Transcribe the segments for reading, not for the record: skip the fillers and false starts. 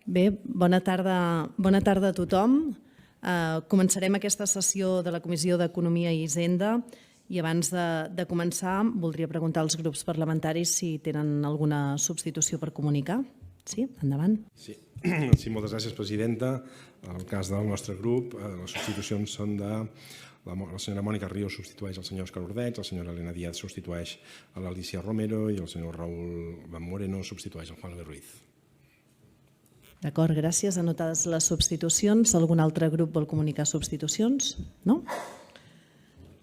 Bé, bona tarda a tothom. Començarem aquesta sessió de la Comissió d'Economia i Hisenda i abans de començar voldria preguntar als grups parlamentaris si tenen alguna substitució per comunicar. Sí, endavant. Sí, moltes gràcies, presidenta. En el cas del nostre grup, les substitucions són de la senyora Mònica Ríos substitueix el senyor Òscar Ordeig, la senyora Elena Díaz substitueix a l'Alicia Romero i el senyor Raúl Van Moreno substitueix el Juan Luis Ruiz. D'acord, gràcies. Anotades les substitucions. Algun altre grup vol comunicar substitucions? No?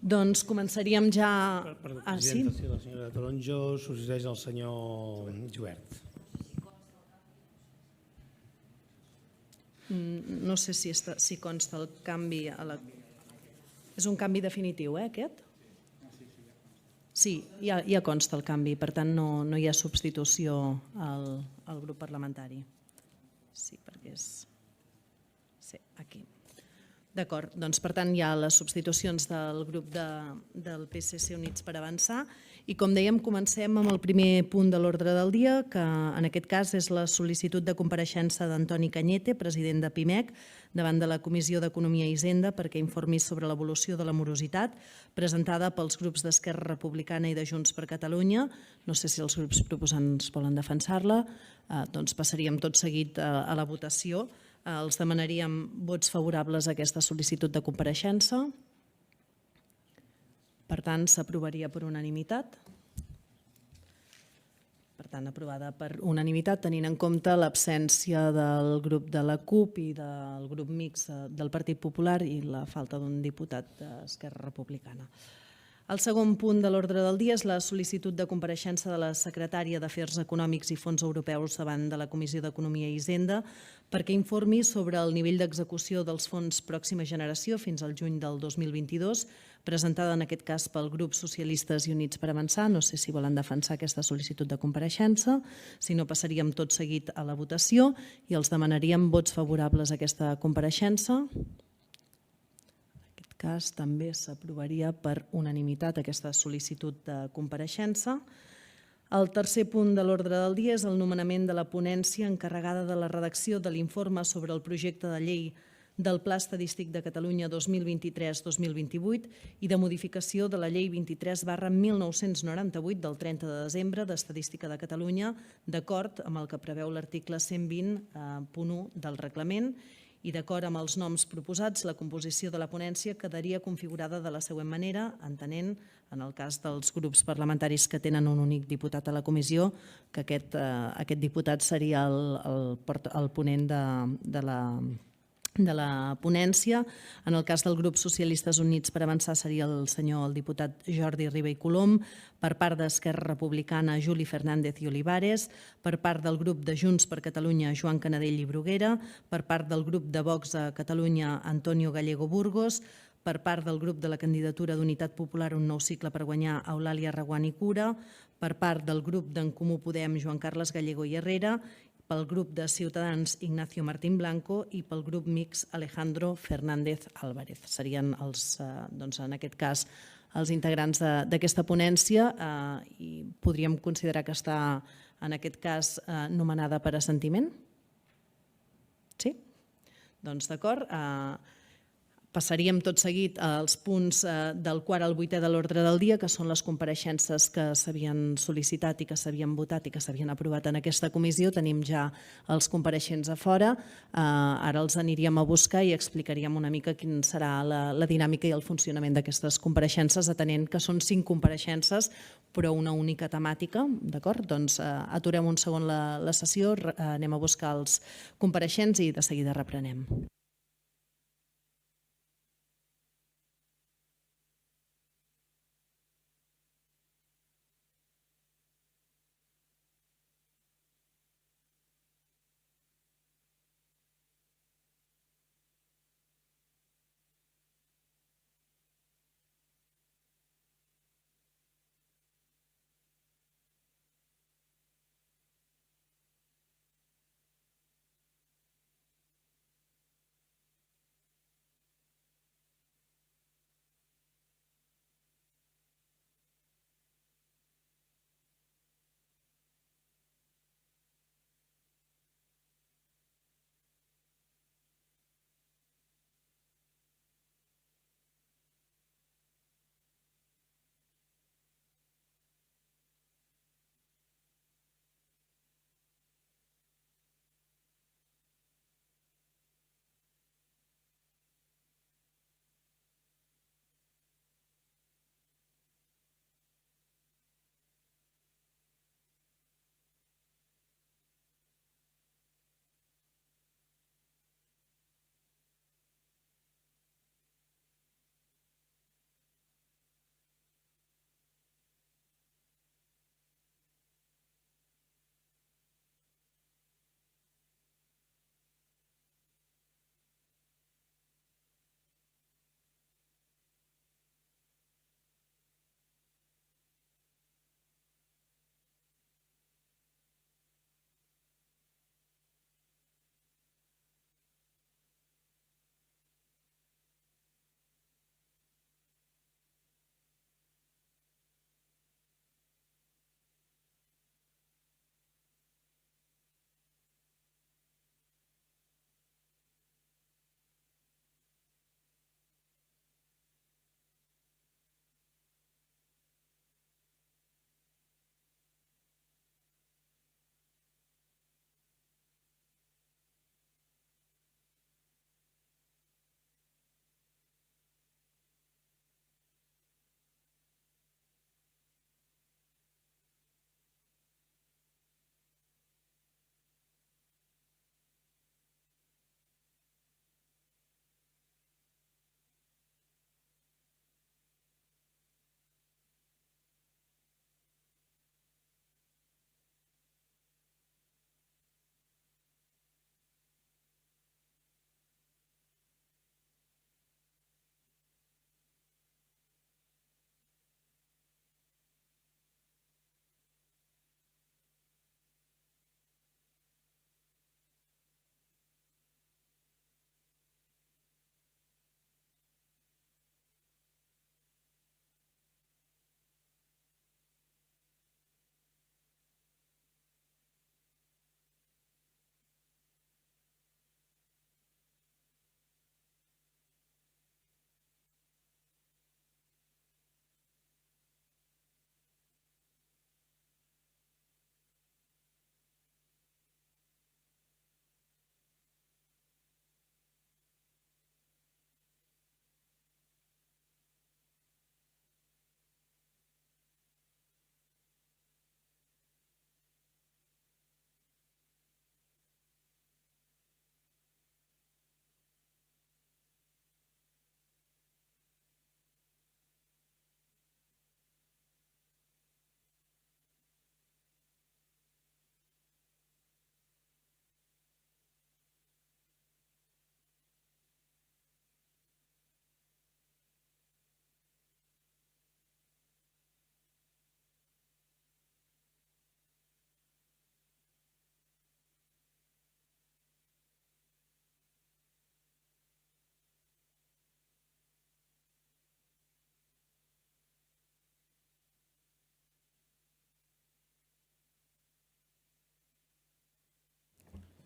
Doncs començaríem ja... Per presidenta, sí, la senyora Toronjo substitueix el senyor Joubert. No sé si consta el canvi a la... És un canvi definitiu, aquest? Sí, ja consta el canvi, per tant no hi ha substitució al grup parlamentari. Sí, perquè és... Sí, aquí. D'acord, doncs per tant hi ha les substitucions del grup del PSC Units per Avançar i com dèiem comencem amb el primer punt de l'ordre del dia, que en aquest cas és la sol·licitud de compareixença d'Antoni Cañete, president de PIMEC, davant de la Comissió d'Economia i Hisenda perquè informi sobre l'evolució de la morositat presentada pels grups d'Esquerra Republicana i de Junts per Catalunya. No sé si els grups proposants volen defensar-la, doncs passaríem tot seguit a la votació. Els demanaríem vots favorables a aquesta sol·licitud de compareixença. Per tant, s'aprovaria per unanimitat. Per tant, aprovada per unanimitat, tenint en compte l'absència del grup de la CUP i del grup mixt del Partit Popular i la falta d'un diputat d'Esquerra Republicana. El segon punt de l'ordre del dia és la sol·licitud de compareixença de la secretària d'Afers Econòmics i Fons Europeus davant de la Comissió d'Economia i Hisenda perquè informi sobre el nivell d'execució dels fons Pròxima Generació fins al juny del 2022, presentada en aquest cas pel grup Socialistes i Units per Avançar. No sé si volen defensar aquesta sol·licitud de compareixença. Si no, passaríem tot seguit a la votació i els demanaríem vots favorables a aquesta compareixença. Cas també s'aprovaria per unanimitat aquesta sol·licitud de compareixença. El tercer punt de l'ordre del dia és el nomenament de la ponència encarregada de la redacció de l'informe sobre el projecte de llei del Pla Estadístic de Catalunya 2023-2028 i de modificació de la llei 23/1998 del 30 de desembre d'Estadística de Catalunya, d'acord amb el que preveu l'article 120.1 del reglament, i d'acord amb els noms proposats, la composició de la ponència quedaria configurada de la següent manera, entenent, en el cas dels grups parlamentaris que tenen un únic diputat a la comissió, que aquest diputat seria el ponent de la ponència. En el cas del grup Socialistes Units per Avançar seria el diputat Jordi Riba i Colom, per part d'Esquerra Republicana Juli Fernández i Olivares, per part del grup de Junts per Catalunya Joan Canadell i Bruguera, per part del grup de Vox a Catalunya Antonio Gallego Burgos, per part del grup de la candidatura d'Unitat Popular Un Nou Cicle per Guanyar Eulàlia Reguant i Cura, per part del grup d'en Comú Podem Joan Carles Gallego i Herrera, pel grup de Ciutadans Ignacio Martín Blanco i pel grup mixt Alejandro Fernández Álvarez. Serien, en aquest cas, els integrants d'aquesta ponència i podríem considerar que està, en aquest cas, nomenada per assentiment? Sí? Doncs d'acord. Passaríem tot seguit als punts del quart al vuitè de l'ordre del dia, que són les compareixences que s'havien sol·licitat i que s'havien votat i que s'havien aprovat en aquesta comissió. Tenim ja els compareixents a fora. Ara els aniríem a buscar i explicaríem una mica quina serà la dinàmica i el funcionament d'aquestes compareixences, atenent que són 5 compareixences, però una única temàtica. D'acord? Doncs aturem un segon la sessió, anem a buscar els compareixents i de seguida reprenem.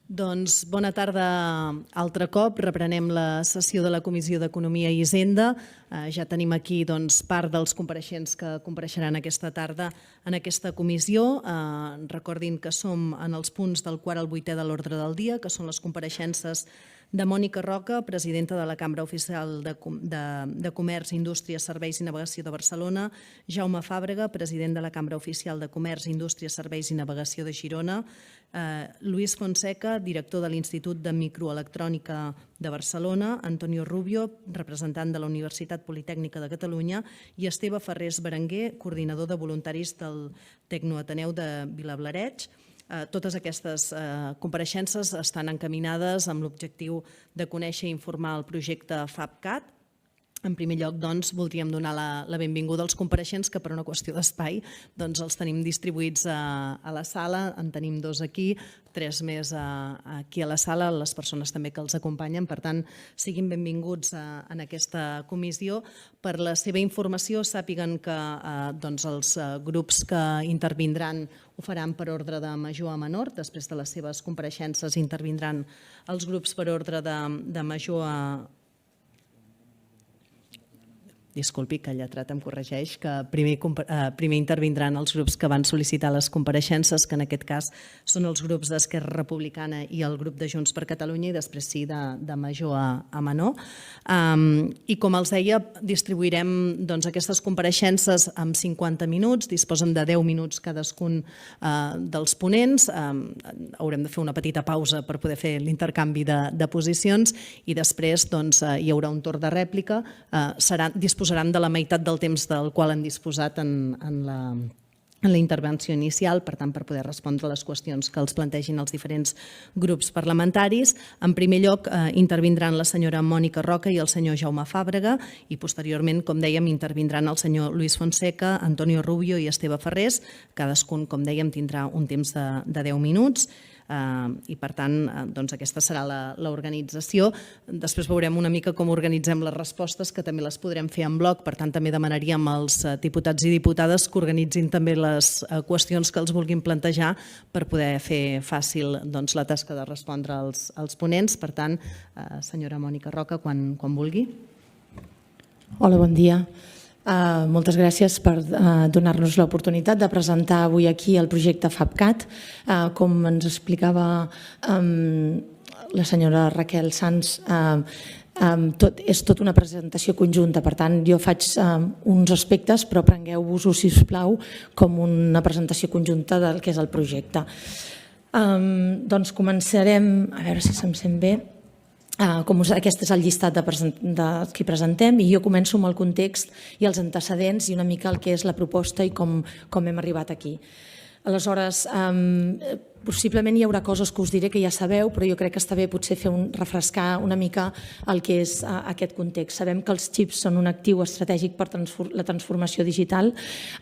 Doncs bona tarda altre cop. Reprenem la sessió de la Comissió d'Economia i Hisenda. Ja tenim aquí part dels compareixents que compareixeran aquesta tarda en aquesta comissió. Recordin que som en els punts del quart al vuitè de l'ordre del dia, que són les compareixences de Mònica Roca, presidenta de la Cambra Oficial de Comerç, Indústria, Serveis i Navegació de Barcelona, Jaume Fàbrega, president de la Cambra Oficial de Comerç, Indústria, Serveis i Navegació de Girona, Luis Fonseca, director de l'Institut de Microelectrònica de Barcelona, Antonio Rubio, representant de la Universitat Politècnica de Catalunya, i Esteve Ferrés Berenguer, coordinador de voluntaris del Tecnoateneu de Vilablareix. Totes aquestes compareixences estan encaminades amb l'objectiu de conèixer i informar el projecte FabCat. En primer lloc, voldríem donar la benvinguda als compareixents, que per una qüestió d'espai els tenim distribuïts a la sala. En tenim 2 aquí, 3 més aquí a la sala, les persones també que els acompanyen. Per tant, siguin benvinguts en aquesta comissió. Per la seva informació, sàpiguen que els grups que intervindran ho faran per ordre de major a menor. Després de les seves compareixences intervindran els grups per ordre de major a... Disculpi, que el lletrat em corregeix, que primer intervindran els grups que van sol·licitar les compareixences, que en aquest cas són els grups d'Esquerra Republicana i el grup de Junts per Catalunya, i després sí de major a menor. I com els deia, distribuirem aquestes compareixences en 50 minuts, disposen de 10 minuts cadascun dels ponents. Haurem de fer una petita pausa per poder fer l'intercanvi de posicions i després hi haurà un torn de rèplica. Disposaran de la meitat del temps del qual han disposat en la intervenció inicial, per tant, per poder respondre les qüestions que els plantegin els diferents grups parlamentaris. En primer lloc, intervindran la senyora Mònica Roca i el senyor Jaume Fàbrega i, posteriorment, com dèiem, intervindran el senyor Luis Fonseca, Antonio Rubio i Esteve Ferrés. Cadascun, com dèiem, tindrà un temps de 10 minuts. I per tant aquesta serà l'organització. Després veurem una mica com organitzem les respostes, que també les podrem fer en bloc. Per tant, també demanaríem als diputats i diputades que organitzin també les qüestions que els vulguin plantejar per poder fer fàcil la tasca de respondre als ponents. Per tant, senyora Mònica Roca, quan vulgui. Hola, bon dia. Moltes gràcies per donar-nos l'oportunitat de presentar avui aquí el projecte FabCat. Com ens explicava la senyora Raquel Sans, és tot una presentació conjunta. Per tant, jo faig uns aspectes, però prengueu-vos-ho, si us plau, com una presentació conjunta del que és el projecte. Doncs començarem, a veure si se'm sent bé. Aquest és el llistat de qui presentem i jo començo amb el context i els antecedents i una mica el que és la proposta i com hem arribat aquí. Aleshores, possiblement hi haurà coses que us diré que ja sabeu, però jo crec que està bé potser refrescar una mica el que és aquest context. Sabem que els xips són un actiu estratègic per la transformació digital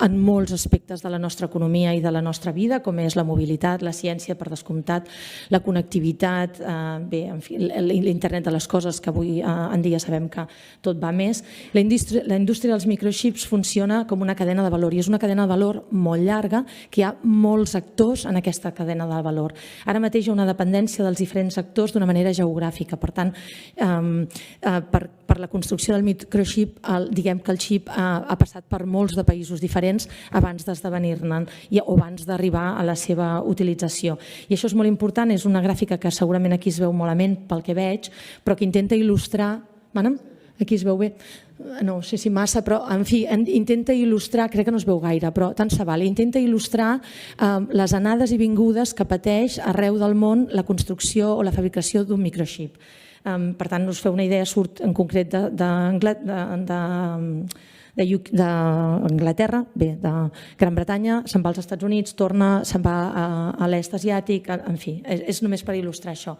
en molts aspectes de la nostra economia i de la nostra vida, com és la mobilitat, la ciència, per descomptat, la connectivitat, l'internet de les coses, que avui en dia sabem que tot va més. La indústria dels microxips funciona com una cadena de valor i és una cadena de valor molt llarga, que hi ha molts actors en aquesta cadena de valor. Ara mateix hi ha una dependència dels diferents actors d'una manera geogràfica. Per tant, per la construcció del microxip, diguem que el xip ha passat per molts de països diferents abans d'esdevenir-ne o abans d'arribar a la seva utilització. I això és molt important, és una gràfica que segurament aquí es veu malament pel que veig, però que intenta il·lustrar... Aquí es veu bé? No sé si massa, però en fi, intenta il·lustrar, crec que no es veu gaire, però tant se val, intenta il·lustrar les anades i vingudes que pateix arreu del món la construcció o la fabricació d'un microxip. Per tant, us feu una idea, surt en concret d'Anglaterra, de Gran Bretanya, se'n va als Estats Units, torna, se'n va a l'est asiàtic, en fi, és només per il·lustrar això.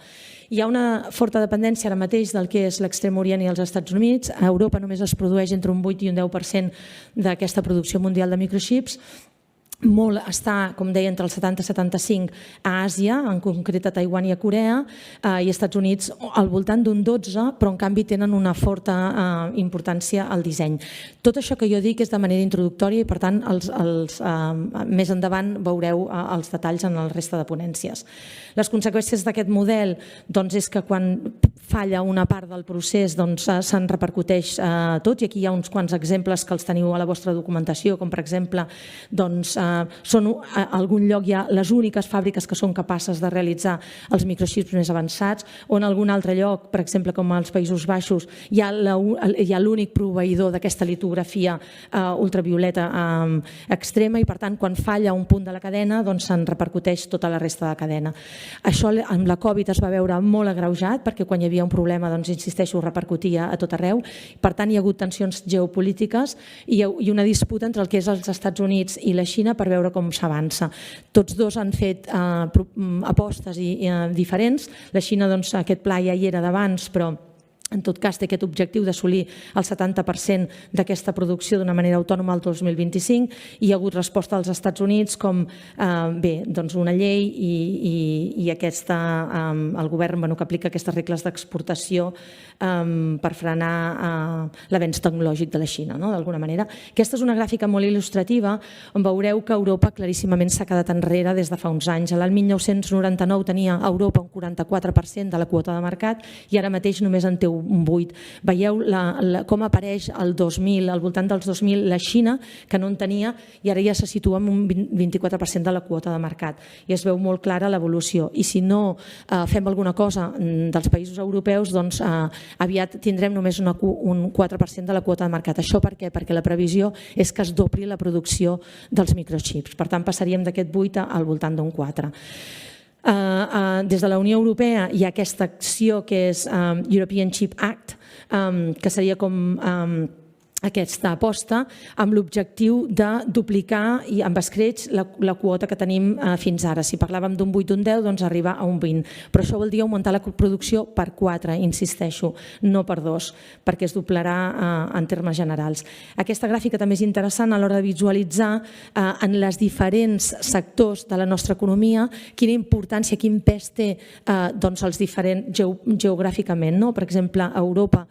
Hi ha una forta dependència ara mateix del que és l'Extrem Orient i els Estats Units. A Europa només es produeix entre un 8 i un 10% d'aquesta producció mundial de microxips. molt està, com deia, entre el 70 i 75 a Àsia, en concret a Taiwan i a Corea, i Estats Units al voltant d'un 12, però en canvi tenen una forta importància al disseny. Tot això que jo dic és de manera introductòria i per tant més endavant veureu els detalls en la resta de ponències. Les conseqüències d'aquest model és que quan falla una part del procés se'n repercuteix a tots, i aquí hi ha uns quants exemples que els teniu a la vostra documentació, com per exemple són a algun lloc hi ha les úniques fàbriques que són capaces de realitzar els microxips més avançats, o en algun altre lloc, per exemple com als Països Baixos, hi ha l'únic proveïdor d'aquesta litografia ultravioleta extrema, i per tant quan falla un punt de la cadena se'n repercuteix tota la resta de la cadena. Això amb la Covid es va veure molt agreujat, perquè quan hi havia un problema, insisteixo, repercutia a tot arreu. Per tant, hi ha hagut tensions geopolítiques i una disputa entre el que és els Estats Units i la Xina per veure com s'avança. Tots dos han fet apostes diferents. La Xina, aquest pla ja hi era d'abans, però en tot cas té aquest objectiu d'assolir el 70% d'aquesta producció d'una manera autònoma al 2025. Hi ha hagut resposta als Estats Units com una llei i el govern que aplica aquestes regles d'exportació per frenar l'avenç tecnològic de la Xina, d'alguna manera. Aquesta és una gràfica molt il·lustrativa on veureu que Europa claríssimament s'ha quedat enrere des de fa uns anys. L'any 1999 tenia a Europa un 44% de la quota de mercat i ara mateix només en té un 8. Veieu com apareix al 2000, al voltant dels 2000, la Xina, que no en tenia, i ara ja se situa en un 24% de la quota de mercat. I es veu molt clara l'evolució. I si no fem alguna cosa dels països europeus, doncs aviat tindrem només un 4% de la quota de mercat. Això per què? Perquè la previsió és que es dobli la producció dels microxips. Per tant, passaríem d'aquest 8 al voltant d'un 4. Des de la Unió Europea hi ha aquesta acció que és European Chip Act, que seria com aquesta aposta amb l'objectiu de duplicar i amb escreix la quota que tenim fins ara. Si parlàvem d'un 8, d'un 10, doncs arribar a un 20. Però això vol dir augmentar la producció per 4, insisteixo, no per 2, perquè es doblarà en termes generals. Aquesta gràfica també és interessant a l'hora de visualitzar en les diferents sectors de la nostra economia quina importància, quin pes té els diferents geogràficament. Per exemple, a Europa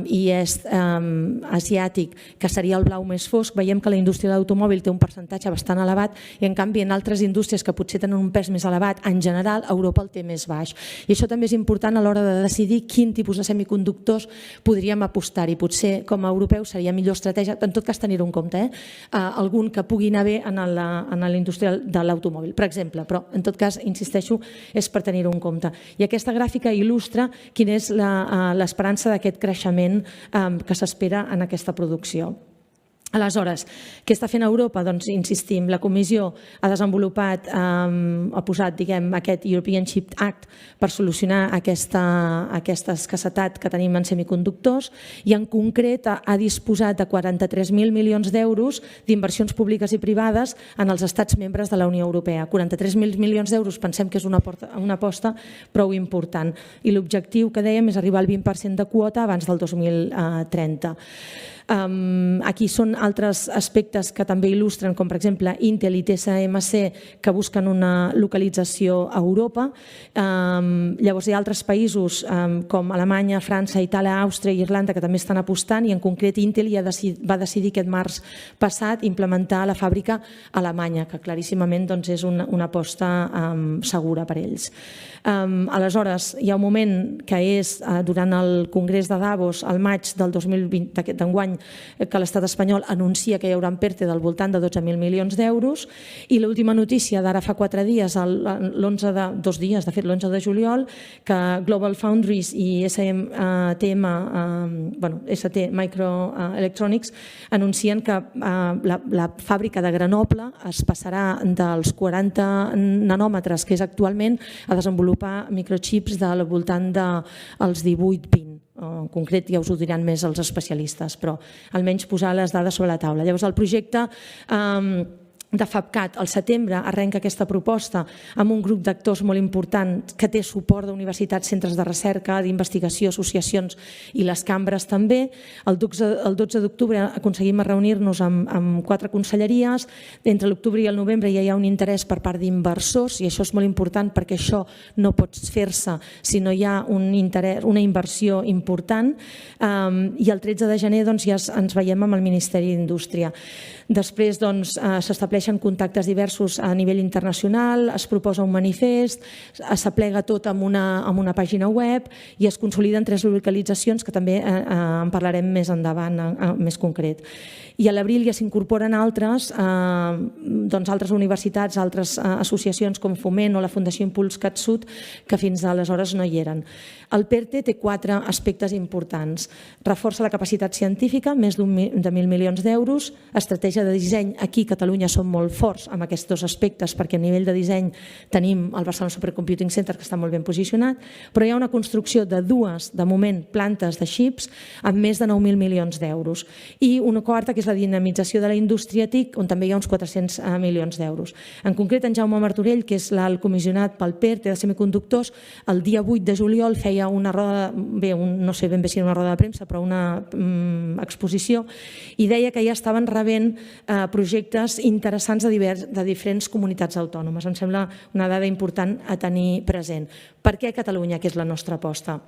i est asiàtic, que seria el blau més fosc, veiem que la indústria de l'automòbil té un percentatge bastant elevat i en canvi en altres indústries que potser tenen un pes més elevat, en general Europa el té més baix. I això també és important a l'hora de decidir quin tipus de semiconductors podríem apostar-hi. Potser com a europeus seria millor estratègia, en tot cas tenir-ho en compte, algun que pugui anar bé en la indústria de l'automòbil, per exemple, però en tot cas, insisteixo, és per tenir-ho en compte. I aquesta gràfica il·lustra quina és l'esperança d'aquest creixement que s'espera en aquesta producció. Aleshores, què està fent Europa? Doncs insistim, la Comissió ha desenvolupat, ha posat aquest European Chip Act per solucionar aquesta escassetat que tenim en semiconductors i en concret ha disposat de 43.000 milions d'euros d'inversions públiques i privades en els estats membres de la Unió Europea. 43.000 milions d'euros pensem que és una aposta prou important i l'objectiu que dèiem és arribar al 20% de quota abans del 2030. Aquí són altres aspectes que també il·lustren, com per exemple Intel i TSMC, que busquen una localització a Europa. Llavors hi ha altres països com Alemanya, França, Itàlia, Àustria i Irlanda que també estan apostant i en concret Intel va decidir aquest març passat implementar la fàbrica a Alemanya, que claríssimament és una aposta segura per ells. Aleshores, hi ha un moment que és durant el Congrés de Davos, al maig del 2020 d'enguany, que l'estat espanyol anuncia que hi haurà un PERTE del voltant de 12.000 milions d'euros i l'última notícia d'ara fa 4 dies, l'11 de juliol, que Global Foundries i ST Microelectronics anuncien que la fàbrica de Grenoble es passarà dels 40 nanòmetres que és actualment a desenvolupar microchips del voltant dels 18-20. En concret ja us ho diran més els especialistes, però almenys posar les dades sobre la taula. Llavors el projecte de FAPCAT. Al setembre arrenca aquesta proposta amb un grup d'actors molt important que té suport d'universitats, centres de recerca, d'investigació, associacions i les cambres també. El 12 d'octubre aconseguim reunir-nos amb 4 conselleries. Entre l'octubre i el novembre ja hi ha un interès per part d'inversors i això és molt important perquè això no pot fer-se si no hi ha un interès, una inversió important. I el 13 de gener ja ens veiem amb el Ministeri d'Indústria. Després s'estableixen contactes diversos a nivell internacional, es proposa un manifest, s'aplega tot amb una pàgina web i es consoliden 3 localitzacions que també en parlarem més endavant, més concret. I a l'abril ja s'incorporen altres universitats, altres associacions com Foment o la Fundació Impuls CatSud que fins aleshores no hi eren. El PERTE té 4 aspectes importants. Reforça la capacitat científica, més de 1.000 milions d'euros. Estratègia de disseny, aquí a Catalunya som molt forts amb aquests 2 aspectes perquè a nivell de disseny tenim el Barcelona Supercomputing Center que està molt ben posicionat, però hi ha una construcció de 2, de moment, plantes de xips amb més de 9.000 milions d'euros. I una quarta, que és la dinamització de la indústria TIC, on també hi ha uns 400 milions d'euros. En concret, en Jaume Martorell, que és l'alt comissionat pel PERTE de semiconductors, el dia 8 de juliol feia una roda, no sé ben bé si era una roda de premsa, però una exposició, i deia que ja estaven rebent projectes interessants de diferents comunitats autònomes. Em sembla una dada important a tenir present. Per què Catalunya, que és la nostra aposta?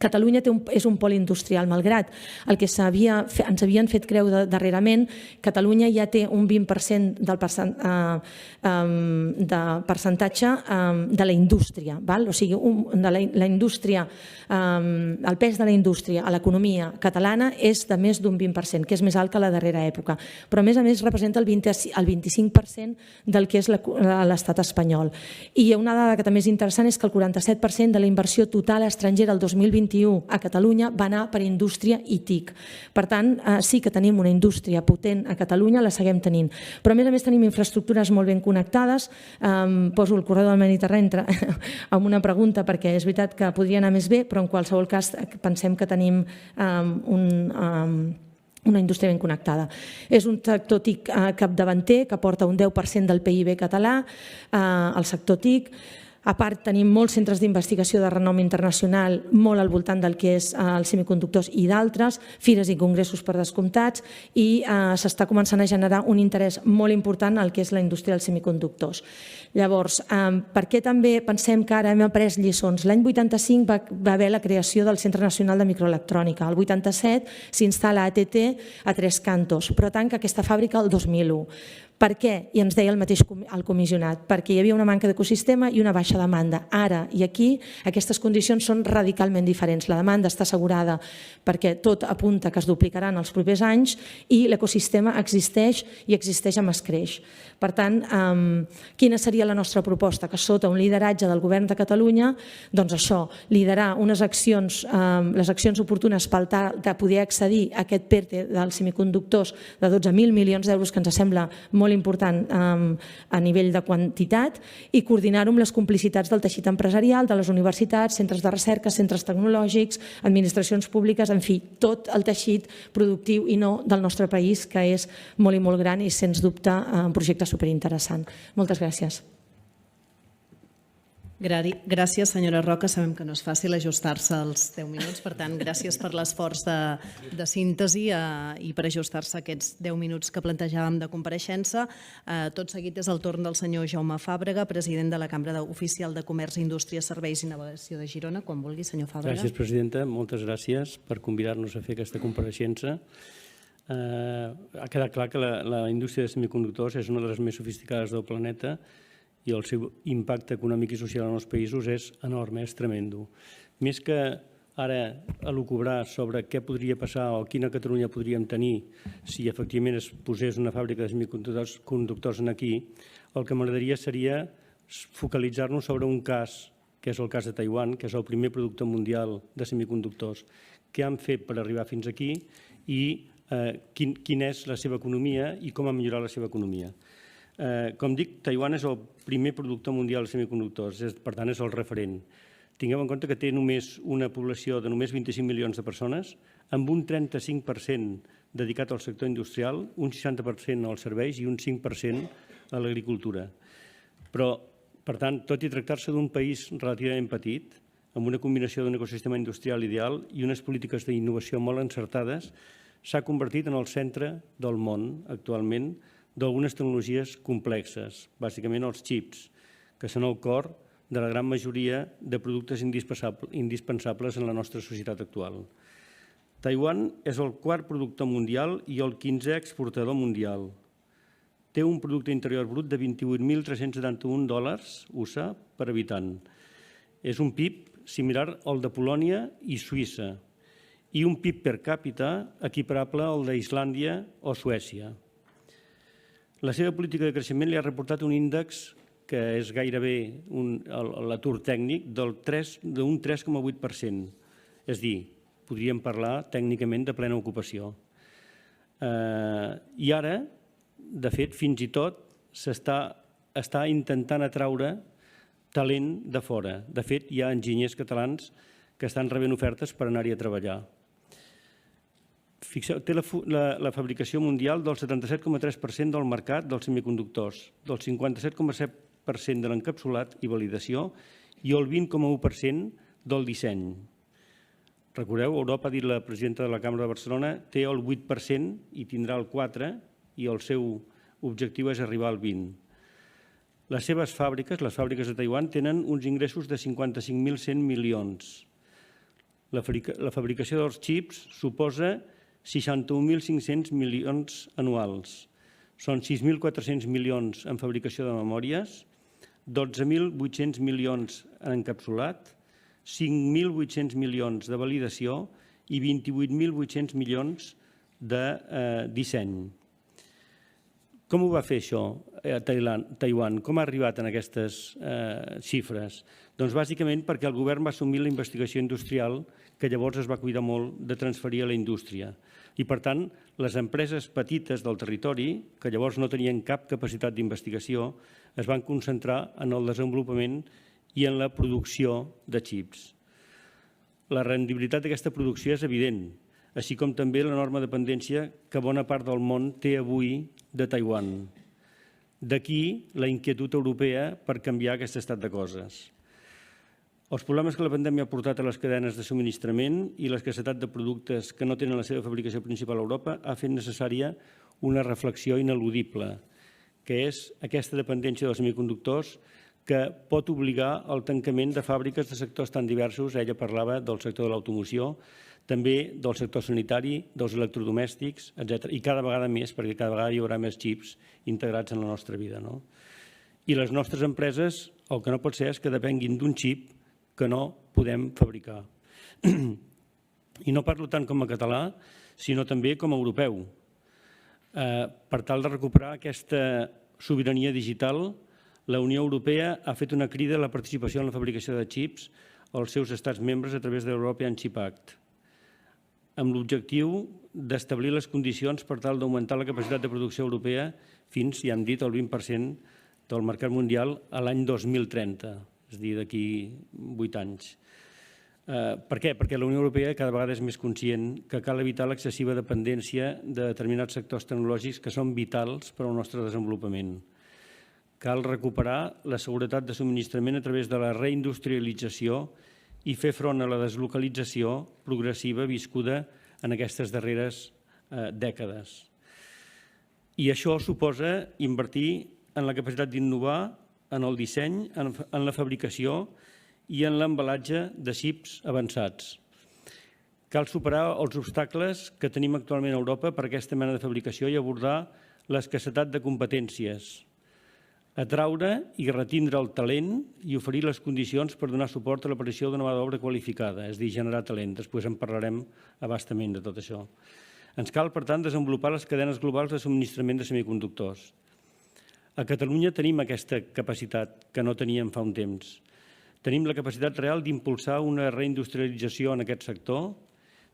Catalunya és un pol industrial, malgrat el que ens havien fet creure darrerament. Catalunya ja té un 20% de percentatge de la indústria. O sigui, el pes de la indústria a l'economia catalana és de més d'un 20%, que és més alt que la darrera època. Però, a més, representa el 25% del que és l'estat espanyol. I una dada que també és interessant és que el 47% de la inversió total estrangera el 2021 a Catalunya va anar per indústria i TIC. Per tant, sí que tenim una indústria potent a Catalunya, la seguim tenint. Però, a més, tenim infraestructures molt ben connectades. Poso el corredor del Mediterrani amb una pregunta, perquè és veritat que podria anar més bé, però en qualsevol cas pensem que tenim una indústria ben connectada. És un sector TIC capdavanter que aporta un 10% del PIB català, el sector TIC. A part, tenim molts centres d'investigació de renom internacional molt al voltant del que és els semiconductors i d'altres, fires i congressos per descomptats, i s'està començant a generar un interès molt important al que és la indústria dels semiconductors. Llavors, per què també pensem que ara hem après lliçons? L'any 85 va haver la creació del Centre Nacional de Microelectrònica. El 87 s'instal·la ATT a Tres Cantos, però tanca aquesta fàbrica el 2001. Per què? I ens deia el mateix el comissionat, perquè hi havia una manca d'ecosistema i una baixa demanda. Ara i aquí aquestes condicions són radicalment diferents. La demanda està assegurada perquè tot apunta que es duplicaran els propers anys i l'ecosistema existeix i existeix amb escreix. Per tant, quina seria la nostra proposta? Que sota un lideratge del Govern de Catalunya, doncs això, liderar unes accions, les accions oportunes per tal de poder accedir a aquest PERTE dels semiconductors de 12.000 milions d'euros, que ens sembla molt important a nivell de quantitat, i coordinar-ho amb les complicitats del teixit empresarial, de les universitats, centres de recerca, centres tecnològics, administracions públiques, en fi, tot el teixit productiu i no del nostre país, que és molt i molt gran i, sens dubte, un projecte superinteressant. Moltes gràcies. Gràcies, senyora Roca. Sabem que no és fàcil ajustar-se als 10 minuts, per tant, gràcies per l'esforç de síntesi i per ajustar-se a aquests 10 minuts que plantejàvem de compareixença. Tot seguit és el torn del senyor Jaume Fàbrega, president de la Cambra Oficial de Comerç, Indústria, Serveis i Navegació de Girona. Quan vulgui, senyor Fàbrega. Gràcies, presidenta. Moltes gràcies per convidar-nos a fer aquesta compareixença. Ha quedat clar que la indústria de semiconductors és una de les més sofisticades del planeta i el seu impacte econòmic i social en els països és enorme, és tremendo. Més que ara elucubrar sobre què podria passar o quina Catalunya podríem tenir si efectivament es posés una fàbrica de semiconductors aquí, el que m'agradaria seria focalitzar-nos sobre un cas, que és el cas de Taiwan, que és el primer producte mundial de semiconductors. Què han fet per arribar fins aquí i quina és la seva economia i com ha millorat la seva economia. Com dic, Taiwan és el primer productor mundial de semiconductors, per tant és el referent. Tingueu en compte que té només una població de només 25 milions de persones, amb un 35% dedicat al sector industrial, un 60% als serveis i un 5% a l'agricultura. Però, per tant, tot i tractar-se d'un país relativament petit, amb una combinació d'un ecosistema industrial ideal i unes polítiques d'innovació molt encertades, s'ha convertit en el centre del món, actualment, d'algunes tecnologies complexes, bàsicament els xips, que són el cor de la gran majoria de productes indispensables en la nostra societat actual. Taiwan és el quart productor mundial i el 15è exportador mundial. Té un producte interior brut de $28.371 USA per habitant. És un PIB similar al de Polònia i Suïssa i un PIB per càpita equiparable al d'Islàndia o Suècia. La seva política de creixement li ha reportat un índex que és gairebé l'atur tècnic d'un 3,8%. És a dir, podríem parlar tècnicament de plena ocupació. I ara, de fet, fins i tot s'està intentant atraure talent de fora. De fet, hi ha enginyers catalans que estan rebent ofertes per anar-hi a treballar. Fixeu, té la fabricació mundial del 77,3% del mercat dels semiconductors, del 57,7% de l'encapsulat i validació i el 20,1% del disseny. Recordeu, Europa, ha dit la presidenta de la Cambra de Barcelona, té el 8% i tindrà el 4% i el seu objectiu és arribar al 20%. Les seves fàbriques, les fàbriques de Taiwan, tenen uns ingressos de 55.100 milions. La fabricació dels xips suposa 61.500 milions anuals. Són 6.400 milions en fabricació de memòries, 12.800 milions en encapsulat, 5.800 milions de validació i 28.800 milions de disseny. Com ho va fer això a Taiwan? Com ha arribat en aquestes xifres? Doncs bàsicament perquè el govern va assumir la investigació industrial que llavors es va cuidar molt de transferir a la indústria. I, per tant, les empreses petites del territori, que llavors no tenien cap capacitat d'investigació, es van concentrar en el desenvolupament i en la producció de xips. La rendibilitat d'aquesta producció és evident, així com també l'enorme dependència que bona part del món té avui de Taiwan. D'aquí la inquietud europea per canviar aquest estat de coses. Els problemes que la pandèmia ha portat a les cadenes de subministrament i l'escassetat de productes que no tenen la seva fabricació principal a Europa ha fet necessària una reflexió ineludible, que és aquesta dependència dels semiconductors que pot obligar al tancament de fàbriques de sectors tan diversos. Ella parlava del sector de l'automoció, també del sector sanitari, dels electrodomèstics, etc. I cada vegada més, perquè cada vegada hi haurà més xips integrats en la nostra vida. I les nostres empreses, el que no pot ser és que depenguin d'un xip que no podem fabricar. I no parlo tant com a català, sinó també com a europeu. Per tal de recuperar aquesta sobirania digital, la Unió Europea ha fet una crida a la participació en la fabricació de xips als seus estats membres a través de l'European Chip Act, amb l'objectiu d'establir les condicions per tal d'augmentar la capacitat de producció europea fins, ja hem dit, al 20% del mercat mundial a l'any 2030, és a dir, d'aquí 8 anys. Per què? Perquè la Unió Europea cada vegada és més conscient que cal evitar l'excessiva dependència de determinats sectors tecnològics que són vitals per al nostre desenvolupament. Cal recuperar la seguretat de subministrament a través de la reindustrialització i fer front a la deslocalització progressiva viscuda en aquestes darreres dècades. I això suposa invertir en la capacitat d'innovar, en el disseny, en la fabricació i en l'embalatge de xips avançats. Cal superar els obstacles que tenim actualment a Europa per a aquesta mena de fabricació i abordar l'escassetat de competències, atraure i retindre el talent i oferir les condicions per donar suport a l'aparició d'una mà d'obra qualificada, és a dir, generar talent. Després en parlarem abastament de tot això. Ens cal, per tant, desenvolupar les cadenes globals de subministrament de semiconductors. A Catalunya tenim aquesta capacitat que no teníem fa un temps. Tenim la capacitat real d'impulsar una reindustrialització en aquest sector,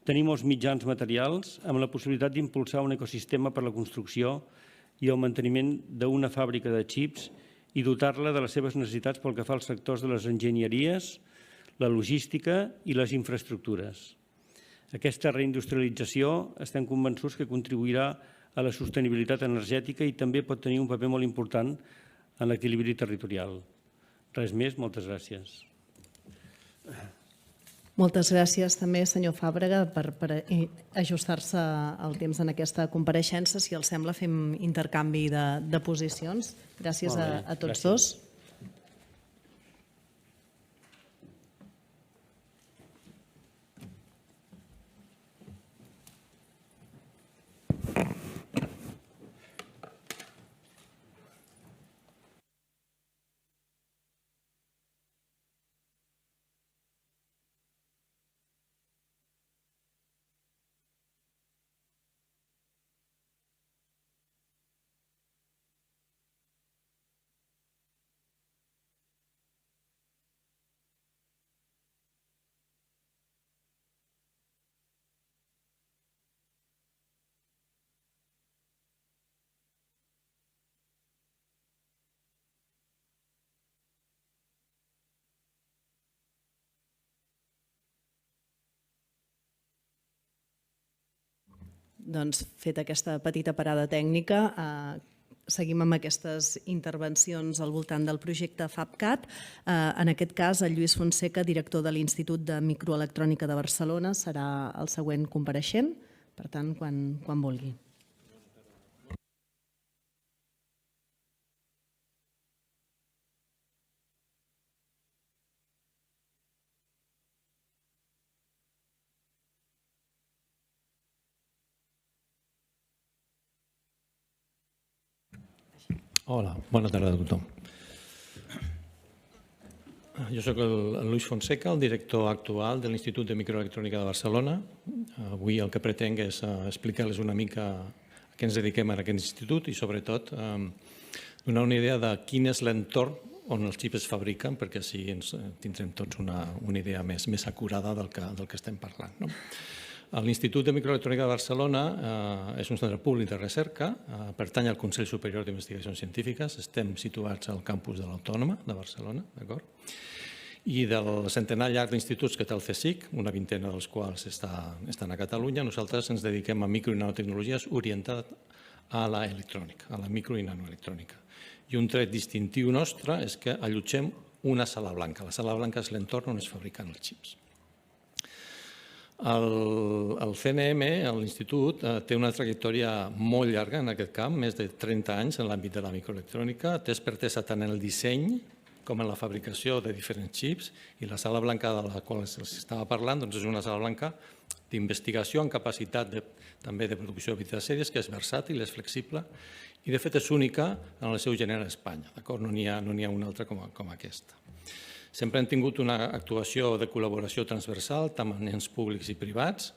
tenim els mitjans materials amb la possibilitat d'impulsar un ecosistema per a la construcció i el manteniment d'una fàbrica de xips i dotar-la de les seves necessitats pel que fa als sectors de les enginyeries, la logística i les infraestructures. Aquesta reindustrialització estem convençuts que contribuirà a la sostenibilitat energètica i també pot tenir un paper molt important en l'equilibri territorial. Res més, moltes gràcies. Moltes gràcies també, senyor Fàbrega, per ajustar-se al temps en aquesta compareixença. Si els sembla, fem intercanvi de posicions. Gràcies a tots dos. Doncs, feta aquesta petita parada tècnica, seguim amb aquestes intervencions al voltant del projecte FabCat. En aquest cas, el Lluís Fonseca, director de l'Institut de Microelectrònica de Barcelona, serà el següent compareixent. Per tant, quan vulgui. Hola, bona tarda a tothom. Jo soc el Lluís Fonseca, el director actual de l'Institut de Microelectrònica de Barcelona. Avui el que pretenc és explicar-los una mica a què ens dediquem en aquest institut i, sobretot, donar una idea de quin és l'entorn on els xips es fabriquen, perquè així tindrem tots una idea més acurada del que estem parlant. L'Institut de Microelectrònica de Barcelona és un centre públic de recerca, pertany al Consell Superior d'Investigacions Científiques, estem situats al campus de l'Autònoma de Barcelona, d'acord? I del centenar llarg d'instituts que té el CSIC, una vintena dels quals estan a Catalunya, nosaltres ens dediquem a micro i nanotecnologies orientades a l'electrònica, a la micro i nanoelectrònica. I un tret distintiu nostre és que allotgem una sala blanca. La sala blanca és l'entorn on es fabriquen els xips. El CNM, l'Institut, té una trajectòria molt llarga en aquest camp, més de 30 anys en l'àmbit de la microelectrònica. Té expertesa tant en el disseny com en la fabricació de diferents xips, i la sala blanca de la qual s'estava parlant és una sala blanca d'investigació amb capacitat també de producció de petites sèries, que és versàtil, és flexible i de fet és única en el seu gènere a Espanya. No n'hi ha una altra com aquesta. Sempre hem tingut una actuació de col·laboració transversal, tant amb ens públics i privats,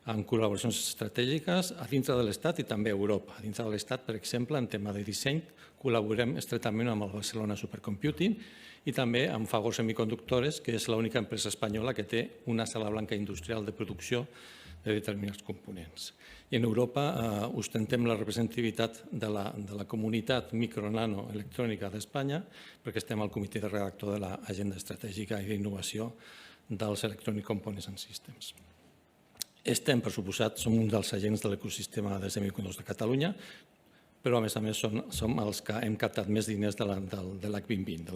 amb col·laboracions estratègiques a dintre de l'Estat i també a Europa. A dintre de l'Estat, per exemple, en tema de disseny, col·laborem estretament amb el Barcelona Supercomputing i també amb Fagor Semiconductores, que és l'única empresa espanyola que té una sala blanca industrial de producció de determinats components. I en Europa ostentem la representativitat de la comunitat micro-nano-electrònica d'Espanya, perquè estem al comitè de redactor de l'agenda estratègica i d'innovació dels Electronic Components and Systems. Estem, per suposat, som un dels agents de l'ecosistema de semiconductors de Catalunya, però a més som els que hem captat més diners de l'H2020,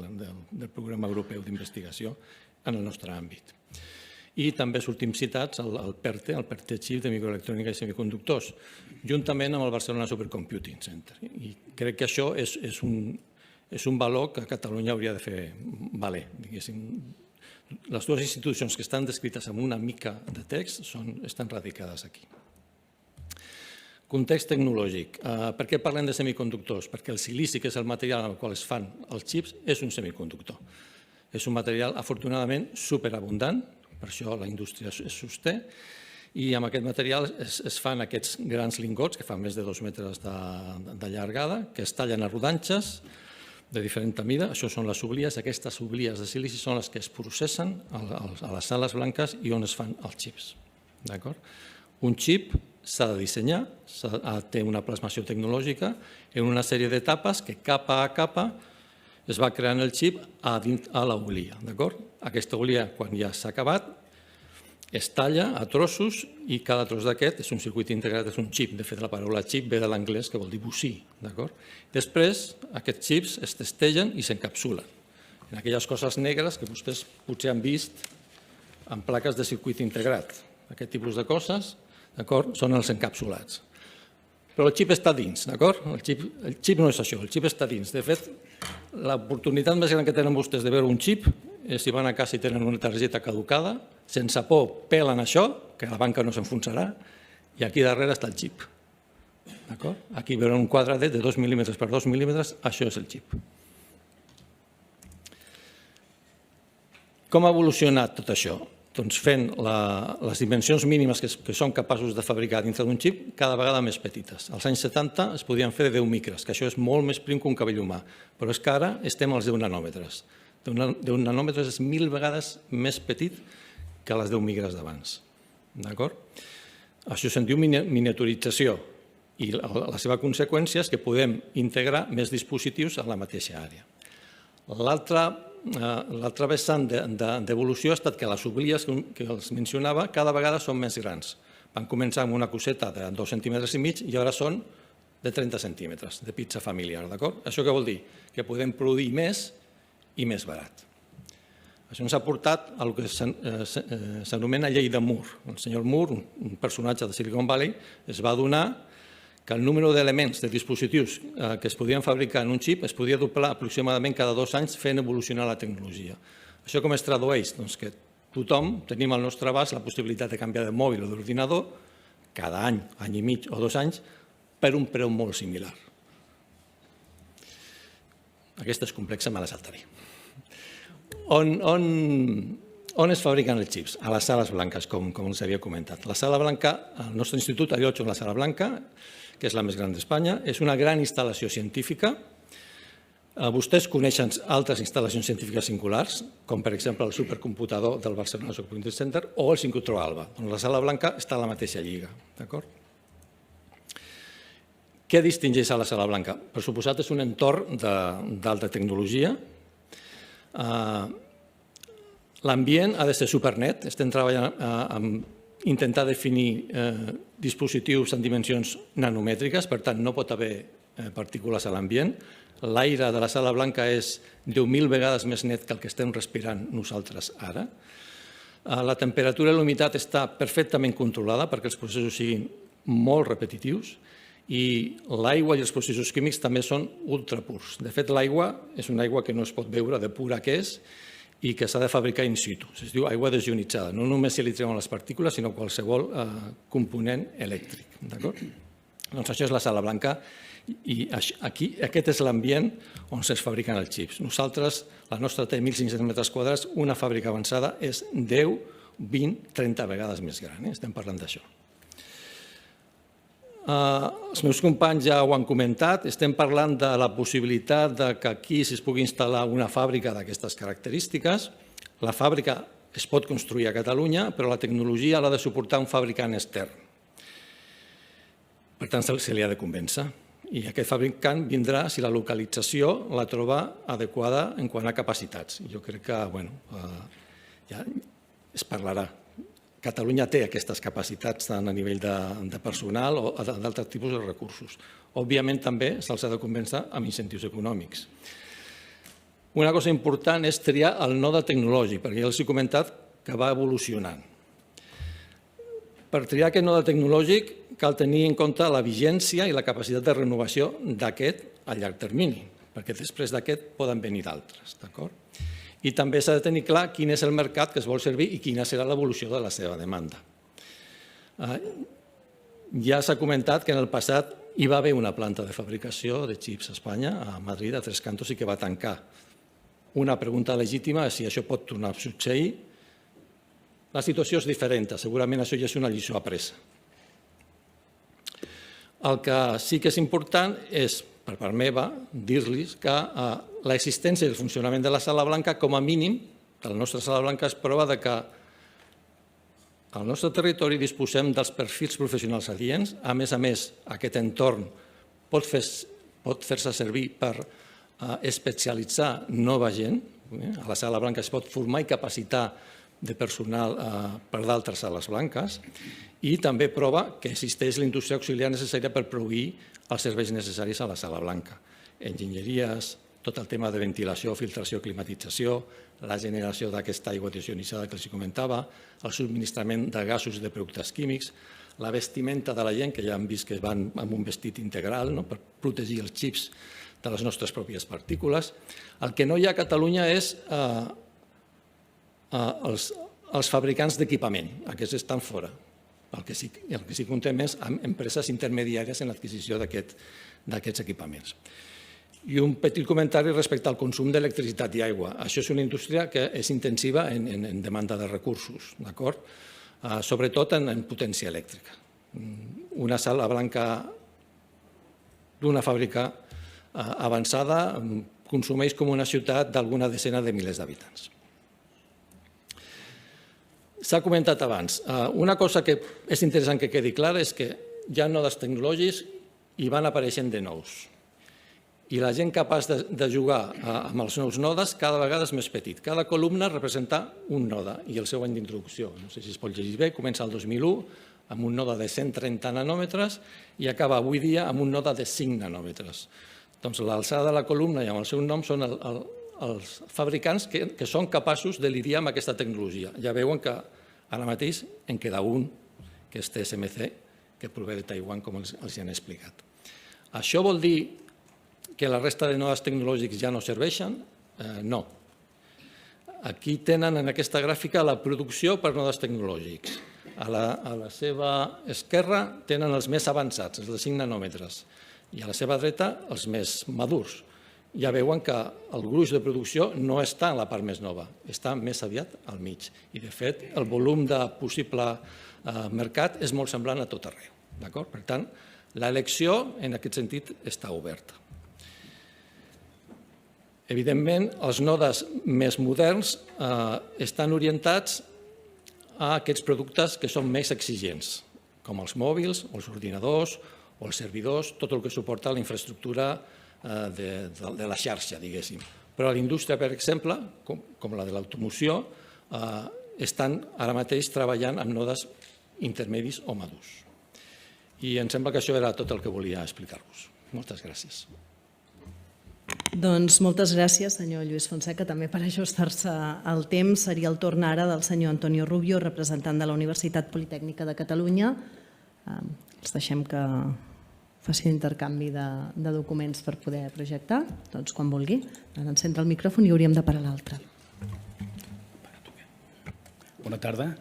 del Programa Europeu d'Investigació en el nostre àmbit. I també sortim citats al PERTE, el PERTE Chip de Microelectrònica i Semiconductors, juntament amb el Barcelona Supercomputing Center. I crec que això és un valor que Catalunya hauria de fer valer. Les dues institucions que estan descrites amb una mica de text estan radicades aquí. Context tecnològic. Per què parlem de semiconductors? Perquè el silici, que és el material amb el qual es fan els xips, és un semiconductor. És un material, afortunadament, superabundant, per això la indústria es sosté, i amb aquest material es fan aquests grans lingots, que fan més de 2 metres de llargada, que es tallen a rodanxes de diferent mida. Això són les oblies. Aquestes oblies de silici són les que es processen a les sales blanques i on es fan els xips. Un xip s'ha de dissenyar, té una plasmació tecnològica en una sèrie d'etapes que capa a capa es va creant el xip a l'olia. Aquesta olia, quan ja s'ha acabat, Es talla a trossos i cada tros d'aquest és un circuit integrat, és un xip. De fet, la paraula xip ve de l'anglès, que vol dir bocí. Després, aquests xips es testegen i s'encapsulen en aquelles coses negres que vostès potser han vist en plaques de circuit integrat. Aquest tipus de coses són els encapsulats. Però el xip està dins, d'acord? El xip no és això, el xip està dins. De fet, l'oportunitat més gran que tenen vostès de veure un xip és si van a casa i tenen una targeta caducada, sense por pelen això, que la banca no s'enfonsarà, i aquí darrere està el xip. Aquí veuran un quadradet de 2 mil·límetres per 2 mil·límetres, això és el xip. Com ha evolucionat tot això? Doncs fent les dimensions mínimes que són capaços de fabricar dintre d'un xip cada vegada més petites. Als anys 70 es podien fer de 10 micres, que això és molt més prim que un cabell humà, però és que ara estem als 10 nanòmetres. 10 nanòmetres és 1.000 vegades més petit que les 10 micres d'abans. Això se'n diu miniaturització i la seva conseqüència és que podem integrar més dispositius en la mateixa àrea. L'altre vessant d'evolució ha estat que les oblies que els mencionava cada vegada són més grans. Van començar amb una coseta de 2,5 centímetres i ara són de 30 centímetres de pizza familiar. Això què vol dir? Que podem produir més i més barat. Això ens ha portat al que s'anomena llei de Moore. El senyor Moore, un personatge de Silicon Valley, es va adonar que el número d'elements de dispositius que es podien fabricar en un xip es podia doblar aproximadament cada 2 anys fent evolucionar la tecnologia. Això com es tradueix? Doncs que tothom tenim al nostre abast la possibilitat de canviar de mòbil o d'ordinador cada any, any i mig o 2 anys, per un preu molt similar. Aquesta és complexa, me la saltaré. On es fabriquen els xips? A les sales blanques, com els havia comentat. La sala blanca, el nostre institut, a Llotja, la sala blanca, que és la més gran d'Espanya, és una gran instal·lació científica. Vostès coneixen altres instal·lacions científiques singulars, com per exemple el supercomputador del Barcelona Supercomputing Center o el sincrotró Alba. La sala blanca està a la mateixa lliga. Què distingeix a la sala blanca? Per suposat, és un entorn d'alta tecnologia. L'ambient ha de ser supernet. Estem treballant amb intentar definir dispositius en dimensions nanomètriques, per tant, no pot haver partícules a l'ambient. L'aire de la sala blanca és 10.000 vegades més net que el que estem respirant nosaltres ara. La temperatura i la humitat està perfectament controlada perquè els processos siguin molt repetitius i l'aigua i els processos químics també són ultrapurs. De fet, l'aigua és una aigua que no es pot veure de pura que és i que s'ha de fabricar in situ. Es diu aigua desionitzada. No només si li treuen les partícules, sinó qualsevol component elèctric. Doncs això és la sala blanca i aquest és l'ambient on es fabriquen els xips. Nosaltres, la nostra té 1.500 metres quadrats, una fàbrica avançada és 10, 20, 30 vegades més gran. Estem parlant d'això. Els meus companys ja ho han comentat, estem parlant de la possibilitat que aquí es pugui instal·lar una fàbrica d'aquestes característiques. La fàbrica es pot construir a Catalunya, però la tecnologia l'ha de suportar un fabricant extern. Per tant, se li ha de convèncer. I aquest fabricant vindrà si la localització la troba adequada en quant a capacitats. Jo crec que ja es parlarà. Catalunya té aquestes capacitats tant a nivell de personal o d'altres tipus de recursos. Òbviament, també se'ls ha de convèncer amb incentius econòmics. Una cosa important és triar el node tecnològic, perquè ja els he comentat que va evolucionant. Per triar aquest node tecnològic cal tenir en compte la vigència i la capacitat de renovació d'aquest a llarg termini, perquè després d'aquest poden venir d'altres. I també s'ha de tenir clar quin és el mercat que es vol servir i quina serà l'evolució de la seva demanda. Ja s'ha comentat que en el passat hi va haver una planta de fabricació de xips a Espanya, a Madrid, a Tres Cantos, i que va tancar. Una pregunta legítima és si això pot tornar a succeir. La situació és diferent, segurament això ja és una lliçó apresa. El que sí que és important és, per part meva, dir-los que l'existència i el funcionament de la sala blanca, com a mínim, de la nostra sala blanca, es prova que al nostre territori disposem dels perfils professionals adients. A més, aquest entorn pot fer-se servir per especialitzar nova gent. A la sala blanca es pot formar i capacitar de personal per d'altres sales blanques i també prova que existeix la indústria auxiliar necessària per proveir els serveis necessaris a la sala blanca. Enginyeries, tot el tema de ventilació, filtració, climatització, la generació d'aquesta aigua desionitzada que els comentava, el subministrament de gasos i de productes químics, la vestimenta de la gent, que ja hem vist que van amb un vestit integral per protegir els xips de les nostres pròpies partícules. El que no hi ha a Catalunya és els fabricants d'equipament, aquests estan fora. El que sí comptem és amb empreses intermediàries en l'adquisició d'aquests equipaments. I un petit comentari respecte al consum d'electricitat i aigua. Això és una indústria que és intensiva en demanda de recursos, d'acord? Sobretot en potència elèctrica. Una sala blanca d'una fàbrica avançada consumeix com una ciutat d'alguna decena de milers d'habitants. S'ha comentat abans. Una cosa que és interessant que quedi clara és que hi ha nodes tecnològics i van apareixent de nous. I la gent capaç de jugar amb els nous nodes cada vegada és més petit. Cada columna representa un node i el seu any d'introducció. No sé si es pot llegir bé, comença el 2001 amb un node de 130 nanòmetres i acaba avui dia amb un node de 5 nanòmetres. Doncs l'alçada de la columna i amb el seu nom són els fabricants que són capaços de lidiar amb aquesta tecnologia. Ja veuen que ara mateix en queda un, que és TSMC, que prové de Taiwan, com els han explicat. Això vol dir que la resta de nodes tecnològics ja no serveixen? No. Aquí tenen en aquesta gràfica la producció per nodes tecnològics. A la seva esquerra tenen els més avançats, els de 5 nanòmetres, i a la seva dreta els més madurs. Ja veuen que el gruix de producció no està en la part més nova, està més aviat al mig. I, de fet, el volum de possible mercat és molt semblant a tot arreu. Per tant, l'elecció, en aquest sentit, està oberta. Evidentment, els nodes més moderns estan orientats a aquests productes que són més exigents, com els mòbils, els ordinadors o els servidors, tot el que suporta la infraestructura de la xarxa, diguéssim. Però a la indústria, per exemple, com la de l'automoció, estan ara mateix treballant amb nodes intermedis o madurs. I em sembla que això era tot el que volia explicar-vos. Moltes gràcies. Doncs moltes gràcies, senyor Lluís Fonseca, també per ajustar-se al temps. Seria el torn ara del senyor Antonio Rubio, representant de la Universitat Politècnica de Catalunya. Els deixem que faci l'intercanvi de documents per poder projectar, doncs quan vulgui. Ara encendre el micròfon i hauríem de parar l'altre. Bona tarda.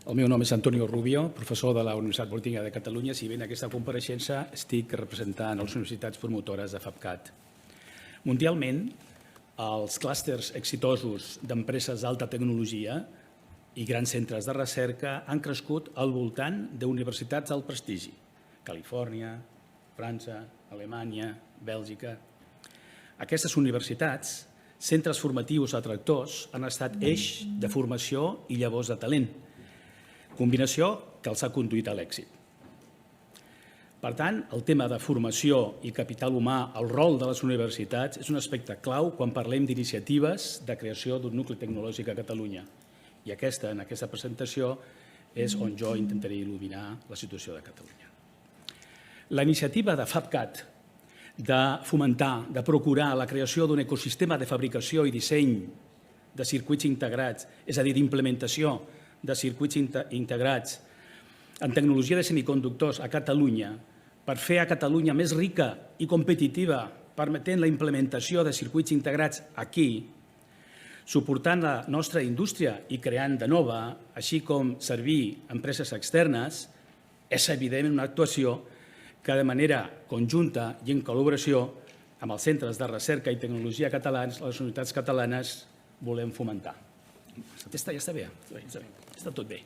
El meu nom és Antonio Rubio, professor de la Universitat Politècnica de Catalunya. Si bé en aquesta compareixença estic representant les universitats promotores de FAPCAT. Mundialment, els clústers exitosos d'empreses d'alta tecnologia i grans centres de recerca han crescut al voltant d'universitats d'alt prestigi. Califòrnia, França, Alemanya, Bèlgica. Aquestes universitats, centres formatius atractors, han estat eix de formació i llavors de talent, combinació que els ha conduït a l'èxit. Per tant, el tema de formació i capital humà, el rol de les universitats, és un aspecte clau quan parlem d'iniciatives de creació d'un nucli tecnològic a Catalunya. I en aquesta presentació, és on jo intentaré il·luminar la situació de Catalunya. La iniciativa de FAPCAT de fomentar, de procurar la creació d'un ecosistema de fabricació i disseny de circuits integrats, és a dir, d'implementació de circuits integrats en tecnologia de semiconductors a Catalunya, per fer a Catalunya més rica i competitiva, permetent la implementació de circuits integrats aquí, suportant la nostra indústria i creant de nova, així com servir empreses externes, és evident una actuació que de manera conjunta i en col·laboració amb els centres de recerca i tecnologia catalans, les universitats catalanes, volem fomentar. Ja està bé, està tot bé.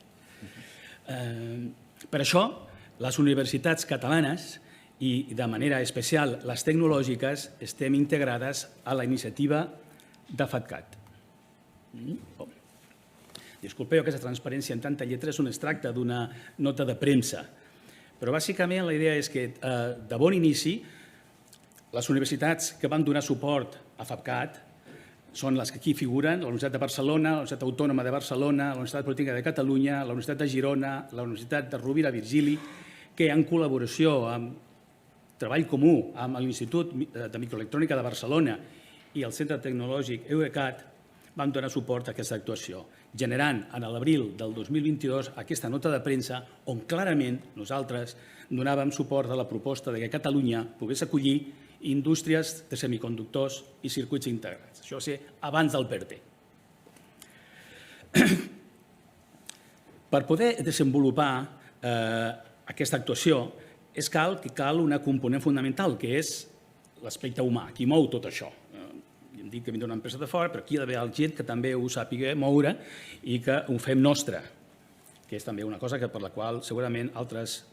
Per això, les universitats catalanes i de manera especial les tecnològiques estem integrades a la iniciativa de FAPCAT. Disculpeu aquesta transparència en tanta lletra, és un extracte d'una nota de premsa, però bàsicament la idea és que de bon inici les universitats que van donar suport a FAPCAT són les que aquí figuren: la Universitat de Barcelona, la Universitat Autònoma de Barcelona, la Universitat Política de Catalunya, la Universitat de Girona, la Universitat de Rovira Virgili, que en col·laboració, amb treball comú amb l'Institut de Microelectrònica de Barcelona i el Centre Tecnològic Eurecat, vam donar suport a aquesta actuació, generant en l'abril del 2022 aquesta nota de premsa on clarament nosaltres donàvem suport a la proposta de que Catalunya pogués acollir indústries de semiconductors i circuits integrats. Això va ser abans del PERTE. Per poder desenvolupar aquesta actuació cal una component fundamental, que és l'aspecte humà, qui mou tot això. Hem dit que vindrà una empresa de fora, però aquí hi ha d'haver gent que també ho sàpiga moure i que ho fem nostre, que és també una cosa per la qual segurament altres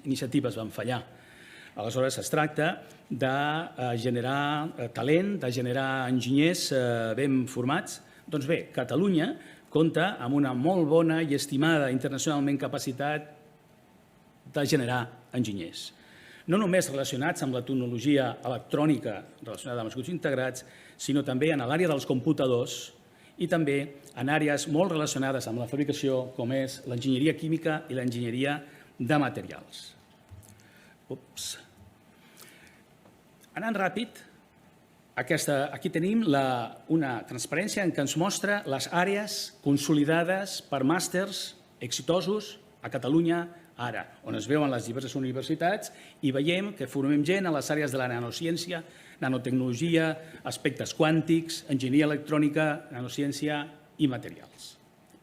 iniciatives van fallar. Aleshores, es tracta de generar talent, de generar enginyers ben formats. Doncs bé, Catalunya compta amb una molt bona i estimada internacionalment capacitat de generar enginyers. No només relacionats amb la tecnologia electrònica relacionada amb els circuits integrats, sinó també en l'àrea dels computadors i també en àrees molt relacionades amb la fabricació, com és l'enginyeria química i l'enginyeria de materials. Anant ràpid, aquí tenim una transparència en què ens mostra les àrees consolidades per màsters exitosos a Catalunya ara, on es veuen les diverses universitats i veiem que formem gent a les àrees de la nanociència, nanotecnologia, aspectes quàntics, enginyeria electrònica, nanociència i materials.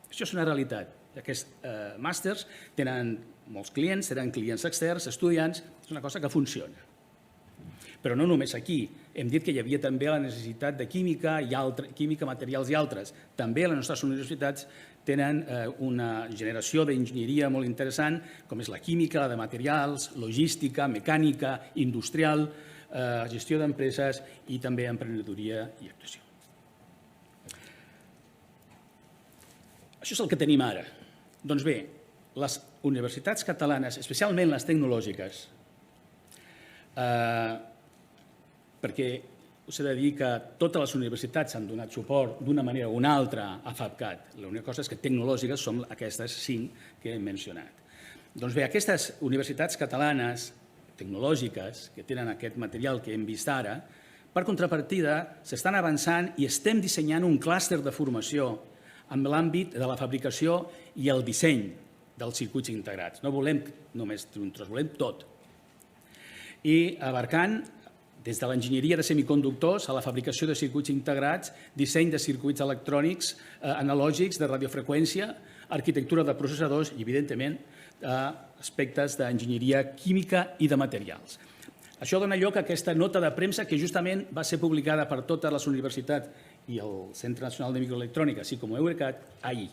Això és una realitat. Aquests màsters tenen molts clients, tenen clients externs, estudiants, és una cosa que funciona. Però no només aquí. Hem dit que hi havia també la necessitat de química, materials i altres. També les nostres universitats tenen una generació d'enginyeria molt interessant, com és la química, la de materials, logística, mecànica, industrial, gestió d'empreses i també emprenedoria i actuació. Això és el que tenim ara. Doncs bé, les universitats catalanes, especialment les tecnològiques, perquè us he de dir que totes les universitats han donat suport d'una manera o una altra a FabCat. L'única cosa és que tecnològiques són aquestes 5 que hem mencionat. Doncs bé, aquestes universitats catalanes tecnològiques que tenen aquest material que hem vist ara, per contrapartida, s'estan avançant i estem dissenyant un clúster de formació en l'àmbit de la fabricació i el disseny dels circuits integrats. No volem només un tros, volem tot. I abarcant des de l'enginyeria de semiconductors a la fabricació de circuits integrats, disseny de circuits electrònics analògics de radiofreqüència, arquitectura de processadors i, evidentment, aspectes d'enginyeria química i de materials. Això dona lloc a aquesta nota de premsa que justament va ser publicada per totes les universitats i el Centre Nacional de Microelectrònica, així com Eurecat, ahir,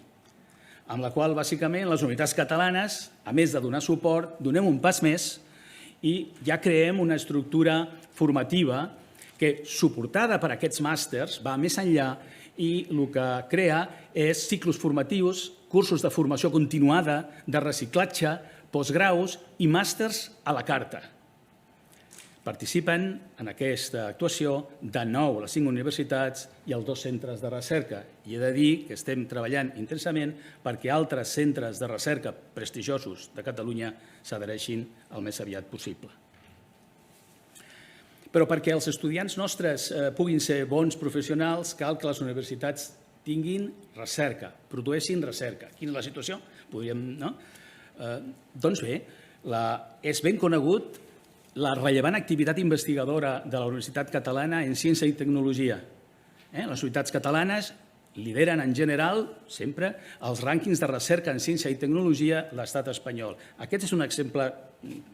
amb la qual, bàsicament, les universitats catalanes, a més de donar suport, donem un pas més i ja creem una estructura formativa que, suportada per aquests màsters, va més enllà i el que crea és ciclos formatius, cursos de formació continuada, de reciclatge, postgraus i màsters a la carta. Participen en aquesta actuació de 9 les 5 universitats i els 2 centres de recerca. I he de dir que estem treballant intensament perquè altres centres de recerca prestigiosos de Catalunya s'adhereixin el més aviat possible. Però perquè els estudiants nostres puguin ser bons professionals, cal que les universitats tinguin recerca, produeixin recerca. Quina és la situació? Doncs bé, és ben conegut la rellevant activitat investigadora de la Universitat Catalana en ciència i tecnologia. Les universitats catalanes lideren en general, sempre, els rànquings de recerca en ciència i tecnologia de l'estat espanyol. Aquest és un exemple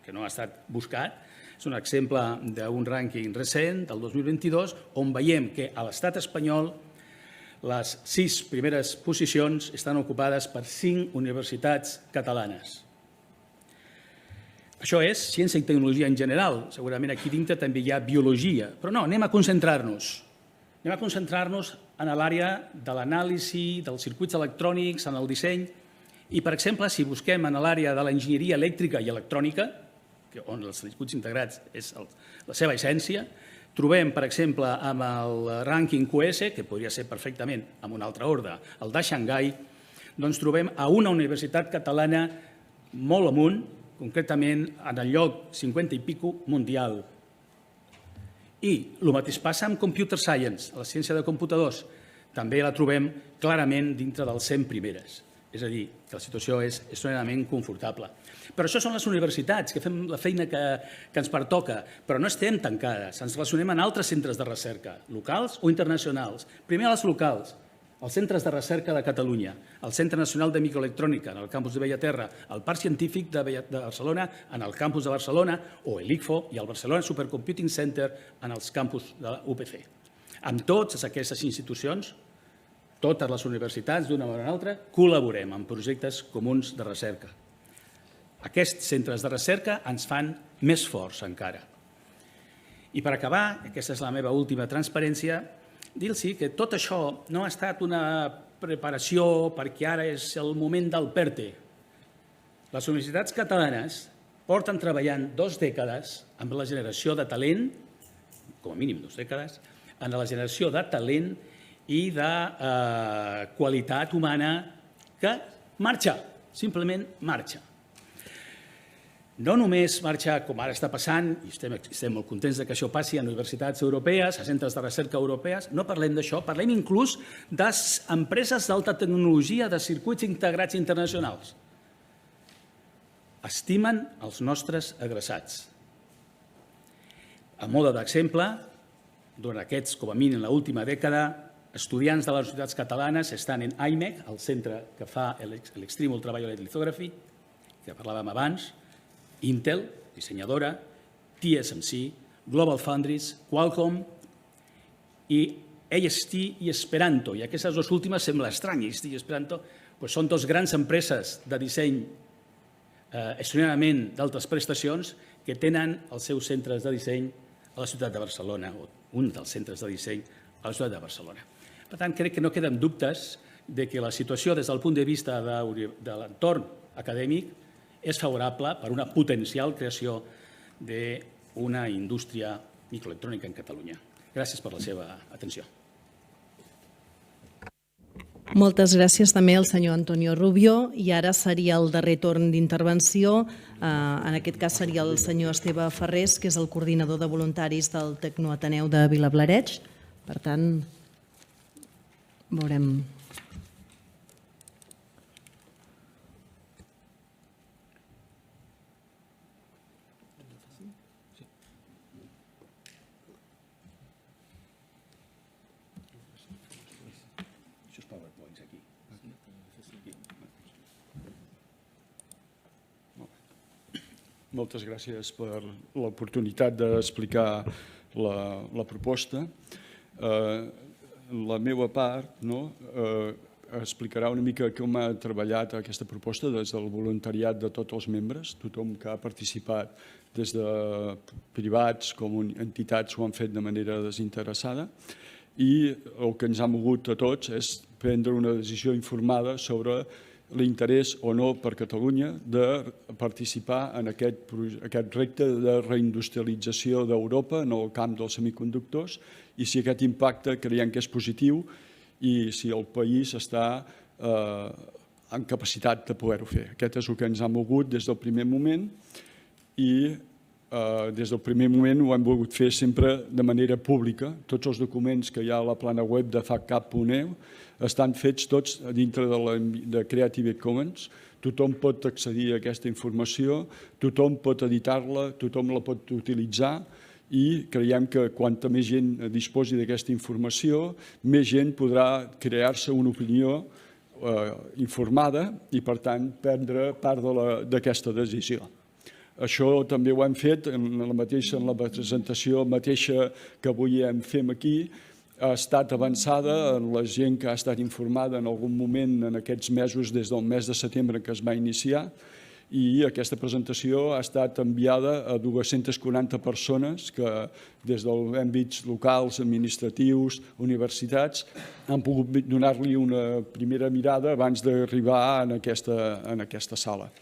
que no ha estat buscat, és un exemple d'un rànquing recent, del 2022, on veiem que a l'estat espanyol les 6 primeres posicions estan ocupades per 5 universitats catalanes. Això és ciència i tecnologia en general. Segurament aquí dintre també hi ha biologia. Però no, anem a concentrar-nos. Anem a concentrar-nos en l'àrea de l'anàlisi, dels circuits electrònics, en el disseny. I, per exemple, si busquem en l'àrea de l'enginyeria elèctrica i electrònica, on els circuits integrats és la seva essència, Trobem, per exemple, amb el rànquing QS, que podria ser perfectament amb un altre ordre, el de Xangai, doncs trobem a una universitat catalana molt amunt, concretament en el lloc 50 i pico mundial. I el mateix passa amb Computer Science, la ciència de computadors. També la trobem clarament dintre dels 100 primeres. És a dir, que la situació és extremadament confortable. Però això són les universitats, que fem la feina que ens pertoca, però no estem tancades, ens relacionem amb altres centres de recerca, locals o internacionals. Primer els locals, els centres de recerca de Catalunya, el Centre Nacional de Microelectrònica en el campus de Bellaterra, el Parc Científic de Barcelona en el campus de Barcelona o l'ICFO i el Barcelona Supercomputing Center en els campus de la UPC. Amb totes aquestes institucions, totes les universitats, d'una manera o altra, col·laborem en projectes comuns de recerca. Aquests centres de recerca ens fan més forts encara. I per acabar, aquesta és la meva última transparència, dir-los que tot això no ha estat una preparació perquè ara és el moment del PERTE. Les universitats catalanes porten treballant 2 dècades amb la generació de talent, com a mínim 2 dècades, en la generació de talent i de qualitat humana que marxa, simplement marxa. No només marxa, com ara està passant, i estem molt contents que això passi a universitats europees, a centres de recerca europees, no parlem d'això, parlem inclús d'empreses d'alta tecnologia, de circuits integrats internacionals. Estimen els nostres adreçats. A mode d'exemple, durant aquests, com a mínim, l'última dècada, estudiants de les universitats catalanes estan en IMEC, el centre que fa l'Extreme Ultraviolet Lithography, que parlàvem abans, Intel, dissenyadora, TSMC, Global Foundries, Qualcomm i AST i Esperanto. I aquestes 2 últimes sembla estrany, AST i Esperanto, són 2 grans empreses de disseny extremadament d'altes prestacions que tenen els seus centres de disseny a la ciutat de Barcelona, o un dels centres de disseny a la ciutat de Barcelona. Per tant, crec que no queden dubtes que la situació des del punt de vista de l'entorn acadèmic és favorable per una potencial creació d'una indústria microelectrònica en Catalunya. Gràcies per la seva atenció. Moltes gràcies també al senyor Antonio Rubio i ara seria el darrer torn d'intervenció. En aquest cas seria el senyor Esteve Ferrés, que és el coordinador de voluntaris del Tecnoateneu de Vilablareix. Per tant, veurem. Moltes gràcies per l'oportunitat d'explicar la proposta. La meva part explicarà una mica com ha treballat aquesta proposta des del voluntariat de tots els membres. Tothom que ha participat, des de privats com entitats, ho han fet de manera desinteressada. I el que ens ha mogut a tots és prendre una decisió informada sobre l'interès o no per Catalunya de participar en aquest repte de reindustrialització d'Europa en el camp dels semiconductors i si aquest impacte creiem que és positiu i si el país està en capacitat de poder-ho fer. Aquest és el que ens ha mogut des del primer moment i des del primer moment ho hem volgut fer sempre de manera pública. Tots els documents que hi ha a la plana web de FabCat.eu estan fets tots dintre de Creative Commons. Tothom pot accedir a aquesta informació, tothom pot editar-la, tothom la pot utilitzar i creiem que quanta més gent disposi d'aquesta informació, més gent podrà crear-se una opinió informada i, per tant, prendre part d'aquesta decisió. Això també ho hem fet en la presentació mateixa que avui fem aquí. Ha estat avançada en la gent que ha estat informada en algun moment en aquests mesos, des del mes de setembre que es va iniciar, i aquesta presentació ha estat enviada a 240 persones que des dels àmbits locals, administratius, universitats, han pogut donar-li una primera mirada abans d'arribar en aquesta sala.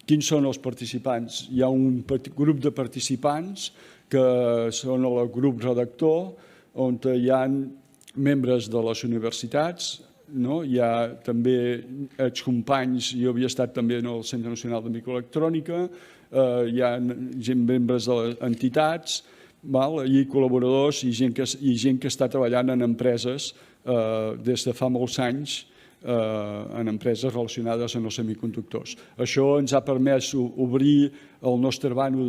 Quins són els participants? Hi ha un grup de participants que són el grup redactor, on hi ha membres de les universitats, hi ha també excompanys, jo havia estat també en el Centre Nacional de Microelectrònica, hi ha membres d'entitats, i col·laboradors i gent que està treballant en empreses des de fa molts anys, en empreses relacionades amb els semiconductors. Això ens ha permès obrir el nostre vano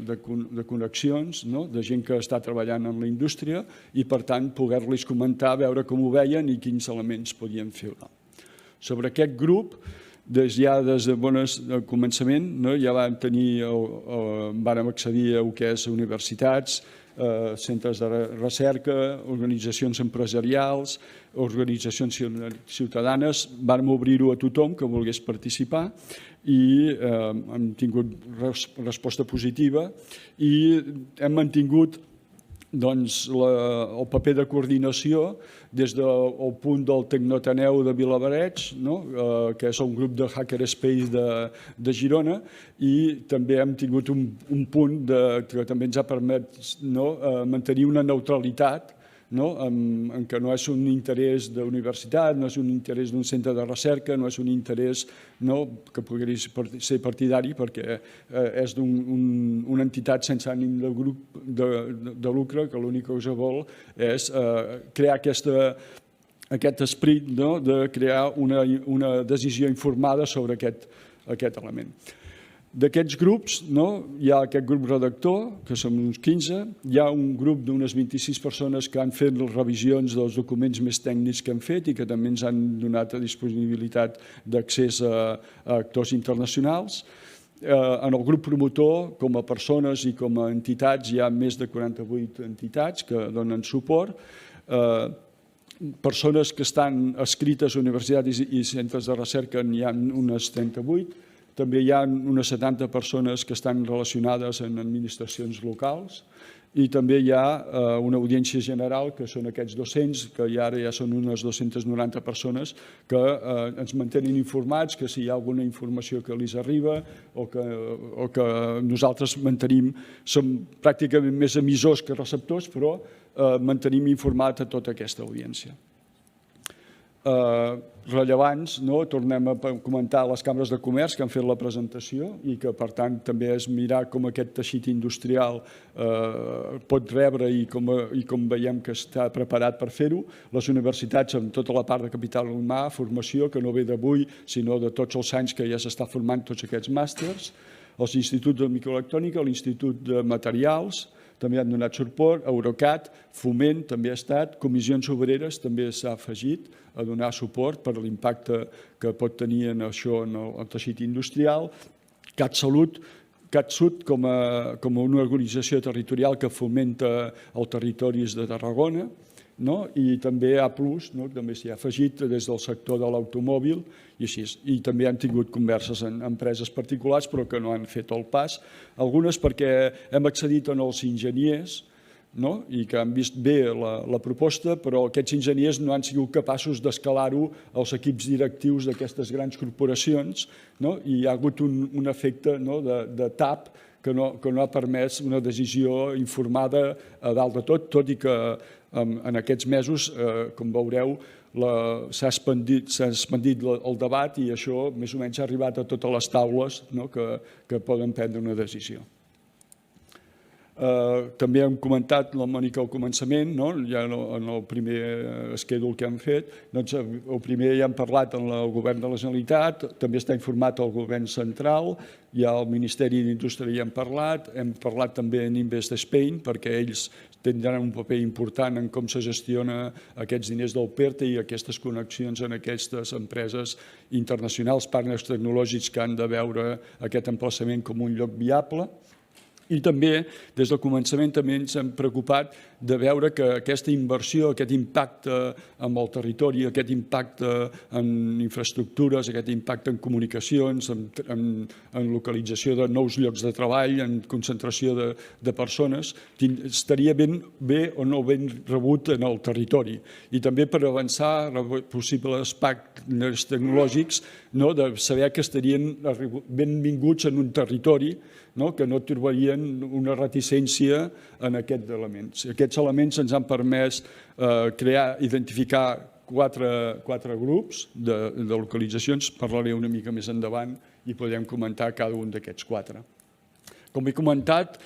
de connexions, de gent que està treballant en la indústria i, per tant, poder-los comentar, veure com ho veien i quins elements podien fer. Sobre aquest grup, des de bon començament, ja vam accedir a què és universitats, centres de recerca, organitzacions empresarials, organitzacions ciutadanes. Vam obrir-ho a tothom que volgués participar i hem tingut resposta positiva i hem mantingut el paper de coordinació des del punt del Tecnoateneu de Vilablareix, que és un grup de Hackerspace de Girona, i també hem tingut un punt que també ens ha permès mantenir una neutralitat, en què no és un interès d'universitat, no és un interès d'un centre de recerca, no és un interès que pugui ser partidari, perquè és d'una entitat sense ànim de lucre que l'únic que vol és crear aquest esperit de crear una decisió informada sobre aquest element. D'aquests grups, hi ha aquest grup redactor, que som uns 15, hi ha un grup d'unes 26 persones que han fet les revisions dels documents més tècnics que han fet i que també ens han donat a disponibilitat d'accés a actors internacionals. En el grup promotor, com a persones i com a entitats, hi ha més de 48 entitats que donen suport. Persones que estan adscrites a universitats i centres de recerca n'hi ha unes 38. També hi ha unes 70 persones que estan relacionades amb administracions locals i també hi ha una audiència general, que són aquests 200, que ara ja són unes 290 persones, que ens mantenen informats, que si hi ha alguna informació que els arriba o que nosaltres mantenim, som pràcticament més emissors que receptors, però mantenim informat a tota aquesta audiència. Rellevants, tornem a comentar les cambres de comerç que han fet la presentació i que, per tant, també és mirar com aquest teixit industrial pot rebre i com veiem que està preparat per fer-ho. Les universitats amb tota la part de capital humà, formació, que no ve d'avui, sinó de tots els anys que ja s'està formant tots aquests màsters. Els instituts de microelectrònica, l'Institut de Materials, també han donat suport, Eurocat, Foment també ha estat, Comissions Obreres també s'ha afegit a donar suport per l'impacte que pot tenir en això en el teixit industrial. CatSalut, com a una organització territorial que fomenta els territoris de Tarragona, i també A+, també s'hi ha afegit des del sector de l'automòbil i així. I també han tingut converses amb empreses particulars però que no han fet el pas. Algunes perquè hem accedit als enginyers i que han vist bé la proposta, però aquests enginyers no han sigut capaços d'escalar-ho als equips directius d'aquestes grans corporacions i hi ha hagut un efecte de tap que no ha permès una decisió informada a dalt de tot i que en aquests mesos, com veureu, s'ha expandit el debat i això més o menys ha arribat a totes les taules que poden prendre una decisió. També hem comentat, la Mònica al començament, ja en el primer schedule que hem fet, el primer ja hem parlat amb el govern de la Generalitat, també està informat el govern central, ja al Ministeri d'Indústria hi hem parlat també en Invest Spain, perquè ells tindran un paper important en com se gestiona aquests diners del PERTE i aquestes connexions en aquestes empreses internacionals, partners tecnològics que han de veure aquest emplaçament com un lloc viable. I també, des del començament, també ens hem preocupat de veure que aquesta inversió, aquest impacte amb el territori, aquest impacte en infraestructures, aquest impacte en comunicacions, en localització de nous llocs de treball, en concentració de persones, estaria bé o no ben rebut en el territori. I també per avançar possibles partners tecnològics, de saber que estarien benvinguts en un territori, que no trobarien una reticència en aquests elements. Aquests elements ens han permès identificar quatre grups de localitzacions. Parlaré una mica més endavant i podrem comentar cada un d'aquests quatre. Com he comentat,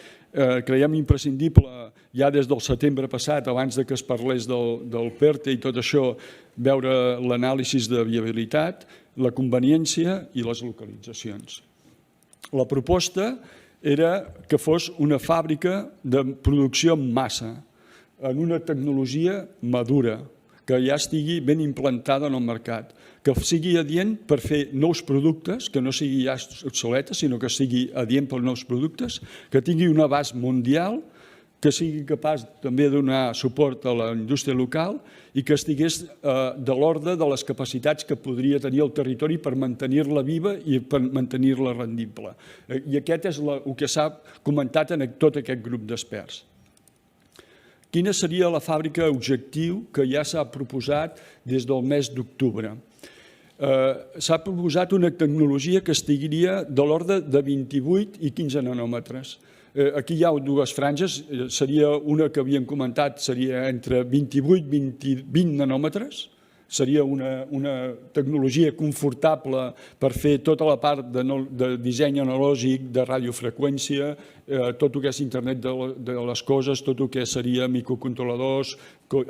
creiem imprescindible, ja des del setembre passat, abans que es parlés del PERTE i tot això, veure l'anàlisi de viabilitat, la conveniència i les localitzacions. La proposta era que fos una fàbrica de producció en massa, en una tecnologia madura, que ja estigui ben implantada en el mercat, que sigui adient per fer nous productes, que no sigui ja obsoleta, sinó que sigui adient per nous productes, que tingui un abast mundial, que sigui capaç també de donar suport a la indústria local i que estigués de l'ordre de les capacitats que podria tenir el territori per mantenir-la viva i per mantenir-la rendible. I aquest és el que s'ha comentat en tot aquest grup d'experts. Quina seria la fàbrica objectiu que ja s'ha proposat des del mes d'octubre? S'ha proposat una tecnologia que estiguiria de l'ordre de 28 i 15 nanòmetres. Aquí hi ha dues franges, seria una que havíem comentat, seria entre 28 i 20 nanòmetres, seria una tecnologia confortable per fer tota la part de disseny analògic, de radiofreqüència, tot el que és internet de les coses, tot el que seria microcontroladors,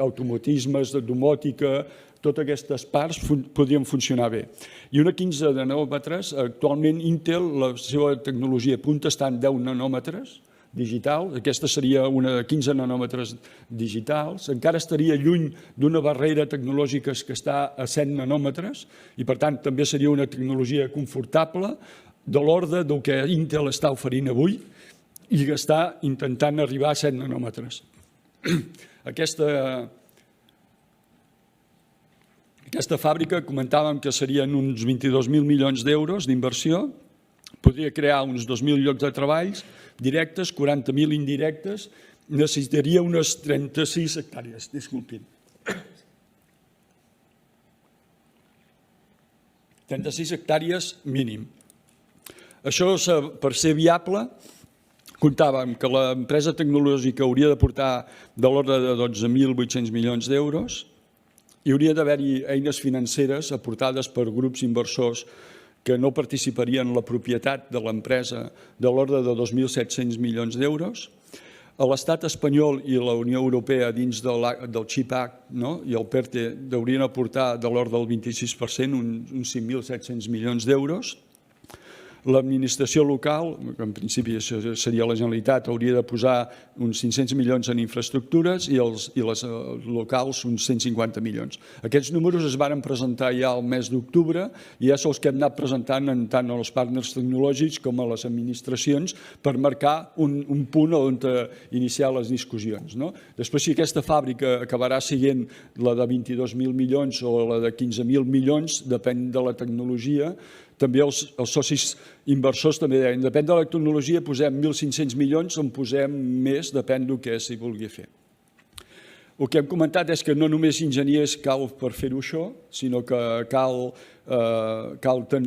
automatismes, domòtica, totes aquestes parts podrien funcionar bé. I una 15 nanòmetres, actualment Intel, la seva tecnologia punta està en 10 nanòmetres digital, aquesta seria una de 15 nanòmetres digitals, encara estaria lluny d'una barrera tecnològica que està a 100 nanòmetres i per tant també seria una tecnologia confortable de l'ordre del que Intel està oferint avui i que està intentant arribar a 100 nanòmetres. Aquesta fàbrica comentàvem que serien uns 22.000 milions d'euros d'inversió, podria crear uns 2.000 llocs de treballs directes, 40.000 indirectes, necessitaria unes 36 hectàrees, disculpin. 36 hectàrees mínim. Això, per ser viable, comptàvem que l'empresa tecnològica hauria de portar de l'ordre de 12.800 milions d'euros, hi hauria d'haver-hi eines financeres aportades per grups inversors que no participarien en la propietat de l'empresa de l'ordre de 2.700 milions d'euros. L'estat espanyol i la Unió Europea dins del CHIP Act i el PERTE haurien aportar de l'ordre del 26%, uns 5.700 milions d'euros. L'administració local, que en principi seria la Generalitat, hauria de posar uns 500 milions en infraestructures i les locals uns 150 milions. Aquests números es van presentar ja al mes d'octubre i ja són els que hem anat presentant tant als partners tecnològics com a les administracions per marcar un punt on iniciar les discussions. Després, si aquesta fàbrica acabarà sent la de 22.000 milions o la de 15.000 milions, depèn de la tecnologia. També els socis inversors també deien, depèn de la tecnologia, posem 1.500 milions, en posem més, depèn del que s'hi vulgui fer. El que hem comentat és que no només enginyers cal per fer-ho això, sinó que cal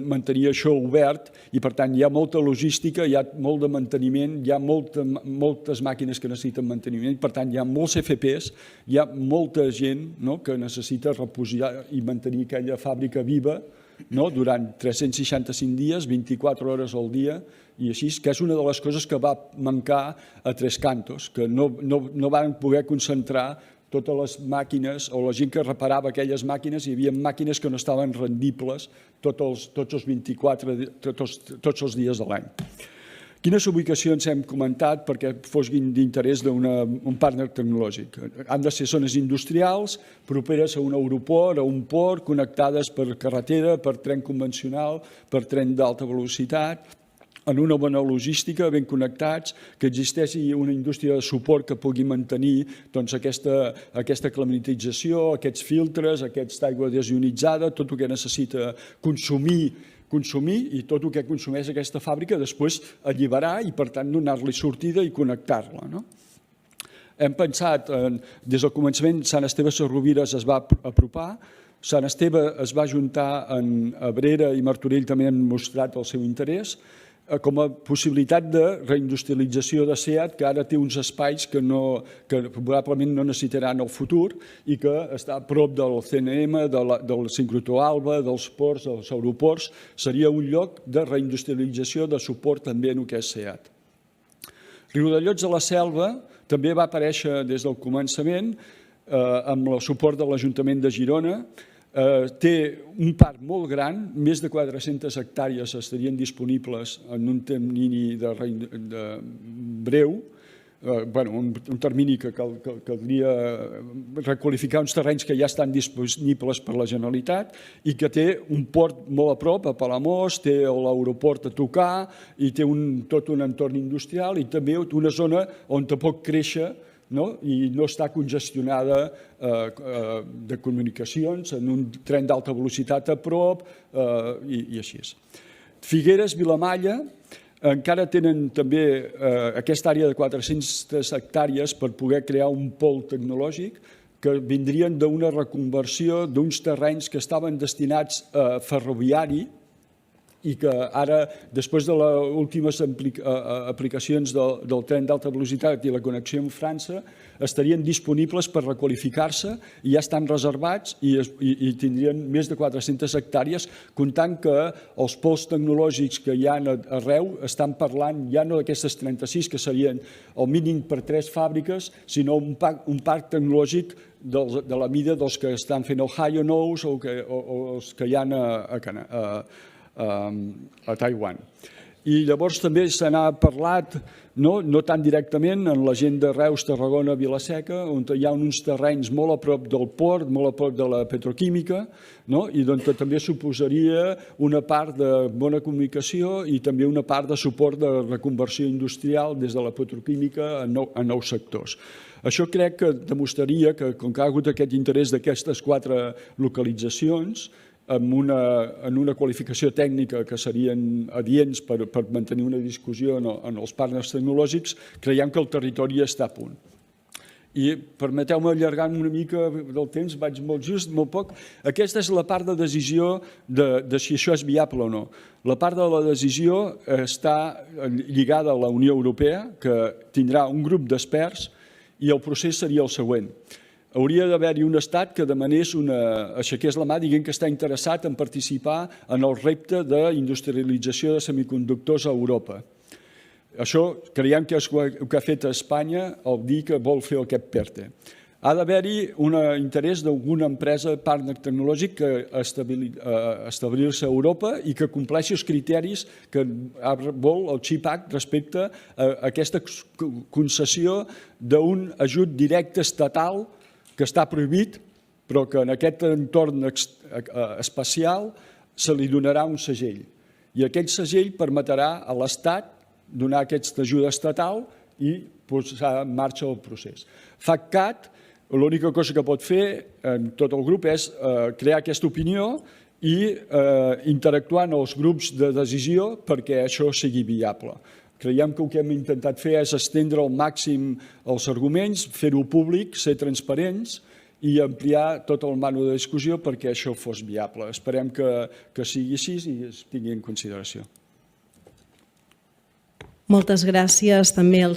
mantenir això obert i, per tant, hi ha molta logística, hi ha molt de manteniment, hi ha moltes màquines que necessiten manteniment, per tant, hi ha molts FPs, hi ha molta gent que necessita reposar i mantenir aquella fàbrica viva durant 365 dies, 24 hores al dia, i així, que és una de les coses que va mancar a Tres Cantos, que no van poder concentrar totes les màquines o la gent que reparava aquelles màquines, hi havia màquines que no estaven rendibles tots els dies de l'any. Quines ubicacions hem comentat perquè fossin d'interès d'un partner tecnològic? Han de ser zones industrials, properes a un aeroport, a un port, connectades per carretera, per tren convencional, per tren d'alta velocitat, en una bona logística, ben connectats, que existeixi una indústria de suport que pugui mantenir aquesta climatització, aquests filtres, aquesta aigua desionitzada, tot el que necessita consumir i tot el que consumeix aquesta fàbrica després alliberar i, per tant, donar-li sortida i connectar-la. Hem pensat, des del començament, Sant Esteve Sesrovires es va apropar, Sant Esteve es va ajuntar amb Abrera i Martorell, també han mostrat el seu interès, com a possibilitat de reindustrialització de SEAT, que ara té uns espais que probablement no necessitaran en el futur i que està a prop del CNM, del sincrotró Alba, dels ports, dels aeroports. Seria un lloc de reindustrialització, de suport també en el que és SEAT. Riudellots de la Selva també va aparèixer des del començament amb el suport de l'Ajuntament de Girona. Té un parc molt gran, més de 400 hectàrees estarien disponibles en un termini breu, un termini que caldria requalificar uns terrenys que ja estan disponibles per la Generalitat i que té un port molt a prop, a Palamós, té l'aeroport a tocar i té tot un entorn industrial i també una zona on pot créixer i no està congestionada de comunicacions, en un tren d'alta velocitat a prop i així. Figueres, Vilamalla, encara tenen també aquesta àrea de 400 hectàrees per poder crear un pol tecnològic que vindrien d'una reconversió d'uns terrenys que estaven destinats a ferroviari i que ara, després de les últimes aplicacions del tren d'alta velocitat i la connexió amb França, estarien disponibles per requalificar-se i ja estan reservats i tindrien més de 400 hectàrees, comptant que els pols tecnològics que hi ha arreu estan parlant ja no d'aquestes 36, que serien el mínim per 3 fàbriques, sinó un parc tecnològic de la mida dels que estan fent el Hyonos o els que hi ha a Taiwan. I llavors també se n'ha parlat, no tan directament, en la gent de Reus, Tarragona, Vilaseca, on hi ha uns terrenys molt a prop del port, molt a prop de la petroquímica, i on també suposaria una part de bona comunicació i també una part de suport de reconversió industrial des de la petroquímica a nous sectors. Això crec que demostraria que, com que ha hagut aquest interès d'aquestes 4 localitzacions, en una qualificació tècnica que serien adients per mantenir una discussió en els partners tecnològics, creiem que el territori està a punt. I permeteu-me allargar una mica del temps, vaig molt just, molt poc. Aquesta és la part de decisió de si això és viable o no. La part de la decisió està lligada a la Unió Europea, que tindrà un grup d'experts, i el procés seria el següent. Hauria d'haver-hi un estat que demanés aixequés la mà dient que està interessat en participar en el repte d'industrialització de semiconductors a Europa. Això creiem que és el que ha fet Espanya al dir que vol fer aquest PERTE. Ha d'haver-hi un interès d'alguna empresa partner tecnològic que establir-se a Europa i que compleixi els criteris que vol el CHIPS Act respecte a aquesta concessió d'un ajut directe estatal que està prohibit, però que en aquest entorn especial se li donarà un segell. I aquest segell permetrà a l'Estat donar aquesta ajuda estatal i posar en marxa el procés. FACCAT, l'única cosa que pot fer en tot el grup és crear aquesta opinió i interactuar en els grups de decisió perquè això sigui viable. Creiem que el que hem intentat fer és estendre al màxim els arguments, fer-ho públic, ser transparents i ampliar tot el marc de discussió perquè això fos viable. Esperem que sigui així i es tingui en consideració. Moltes gràcies també als